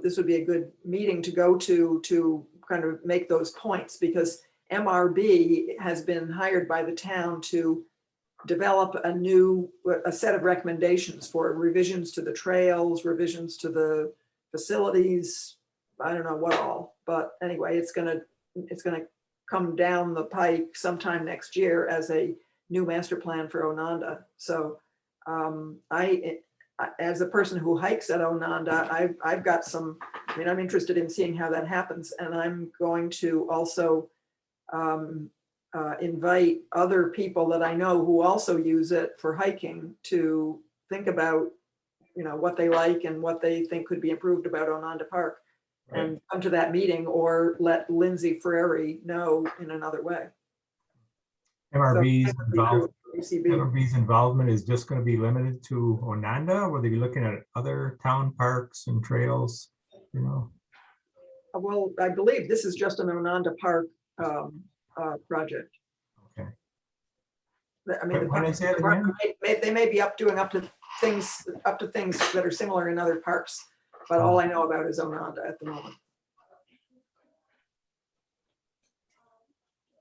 This would be a good meeting to go to kind of make those points, because MRB has been hired by the town to develop a set of recommendations for revisions to the trails, revisions to the facilities. I don't know what all, but anyway, it's gonna come down the pike sometime next year as a new master plan for Ononda. So as a person who hikes at Ononda, I've got some, I'm interested in seeing how that happens. And I'm going to also invite other people that I know who also use it for hiking to think about, what they like and what they think could be improved about Ononda Park. Right. And come to that meeting, or let Lindsay Frary know in another way. MRB's So, involved. UCB. MRB's involvement is just going to be limited to Ononda, or will they be looking at other town parks and trails? Well, I believe this is just an Ononda Park project. Okay. When is it again? they may be up to things that are similar in other parks, but all I know about is Ononda at the moment.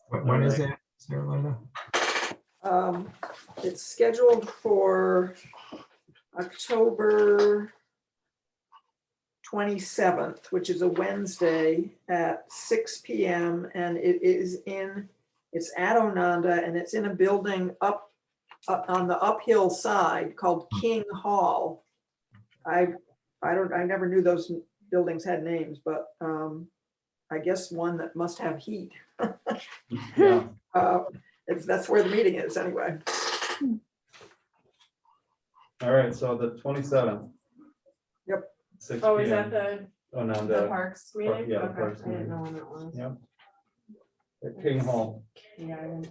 When is it, Sarah Linda? It's scheduled for October 27th, which is a Wednesday at 6 p.m. And it's at Ononda, and it's in a building up on the uphill side called King Hall. I never knew those buildings had names, but I guess one that must have heat. Yeah. That's where the meeting is anyway. All right, so the 27th. Yep. 6 Oh, is p.m. that the, Oh, no, the the, parks meeting? yeah, the Okay, parks I didn't meeting. know when that was. Yep. At King Hall. Yeah, I didn't.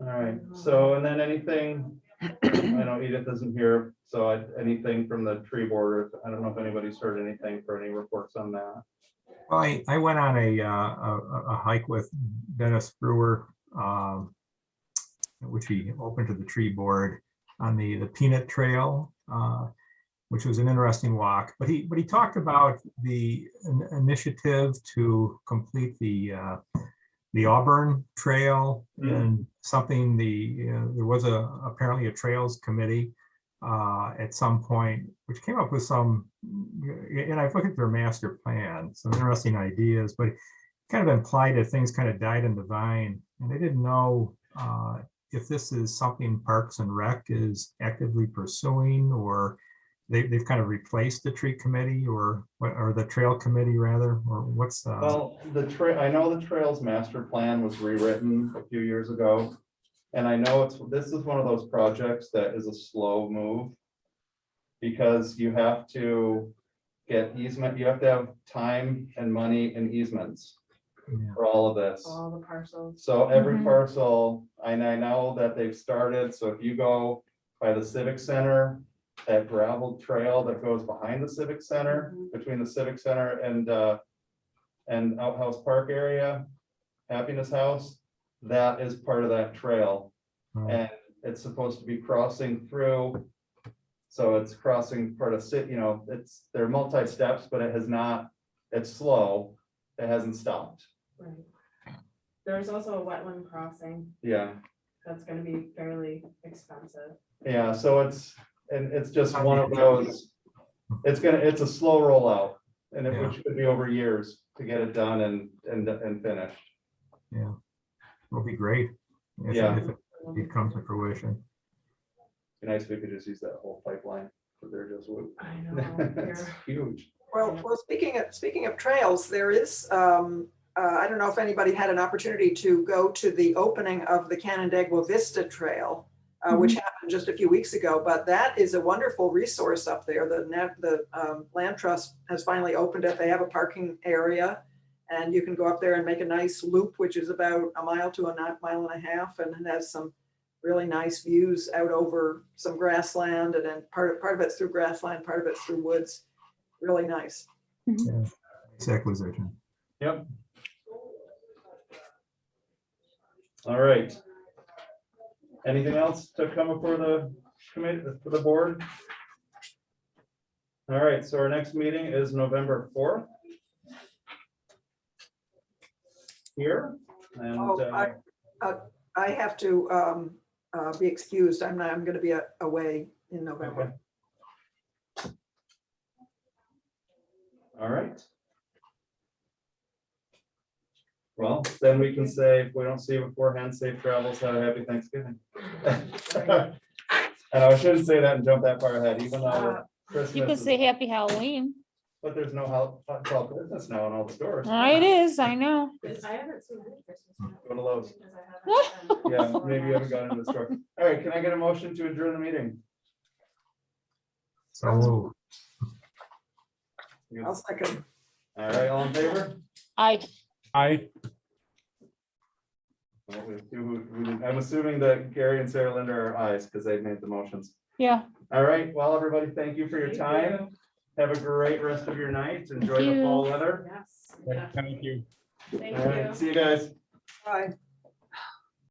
All right, so, and then anything, I know Edith isn't here, so anything from the tree board, I don't know if anybody's heard anything for any reports on that. Well, I went on a hike with Dennis Brewer, which he opened to the tree board on the Peanut Trail, which was an interesting walk. But he talked about the initiative to complete the Auburn Trail and something there was apparently a trails committee at some point, which came up with some, and I've looked at their master plan, some interesting ideas, but kind of implied that things kind of died in the vine, and they didn't know if this is something Parks and Rec is actively pursuing, or they've kind of replaced the tree committee, or the trail committee rather, or what's Well, I know the trails master plan was rewritten a few years ago. And I know this is one of those projects that is a slow move. Because you have to get easement, you have to have time and money and easements yeah. for all of this. All the parcels. So every Mhm. parcel, and I know that they've started, so if you go by the Civic Center, that gravel trail that goes behind the Civic Center, between the Civic Center and Outhouse Park area, Happiness House, that is part of that trail. And it's supposed to be crossing through. So it's crossing part of city, they're multi-steps, but it has not, it's slow. It hasn't stopped. Right. There's also a wetland crossing Yeah. that's gonna be fairly expensive. Yeah, so it's just one of those, it's a slow rollout. And which could be over years to get it done and finished. Yeah, it'll be great if it comes to fruition. Be nice if we could just use that whole pipeline for their just wood. I know. It's huge. Well, speaking of trails, there is, I don't know if anybody had an opportunity to go to the opening of the Canandaigua Vista Trail, which happened just a few weeks ago, but that is a wonderful resource up there. The Land Trust has finally opened it. They have a parking area, and you can go up there and make a nice loop, which is about a mile to a mile and a half, and it has some really nice views out over some grassland, and then part of it's through grassland, part of it's through woods. Really nice. Yeah, nice acquisition. Yep. All right. Anything else to come before the committee, for the board? All right, so our next meeting is November 4th. Here, and I have to be excused. I'm going to be away in November. okay. All right. Well, then we can say, if we don't see you beforehand, safe travels, have a happy Thanksgiving. And I shouldn't say that and jump that far ahead, even though Christmas You can is- say happy Halloween. but there's no how, it's all Christmas now in all the stores. It is, I know. I haven't seen any Christmas. Go to Lowe's. because I haven't been Yeah, so maybe you haven't much. gone into the store. All right, can I get a motion to adjourn the meeting? So I'll second. All right, all in favor? I Well, I'm assuming that Gary and Sarah Linda are ayes because they've made the motions. Yeah. All right, well, everybody, thank you for your Thank time. you. Have a great rest of your night. Enjoy the you. fall weather. Yes. Thank you. Thank All right, you. see you guys. Bye.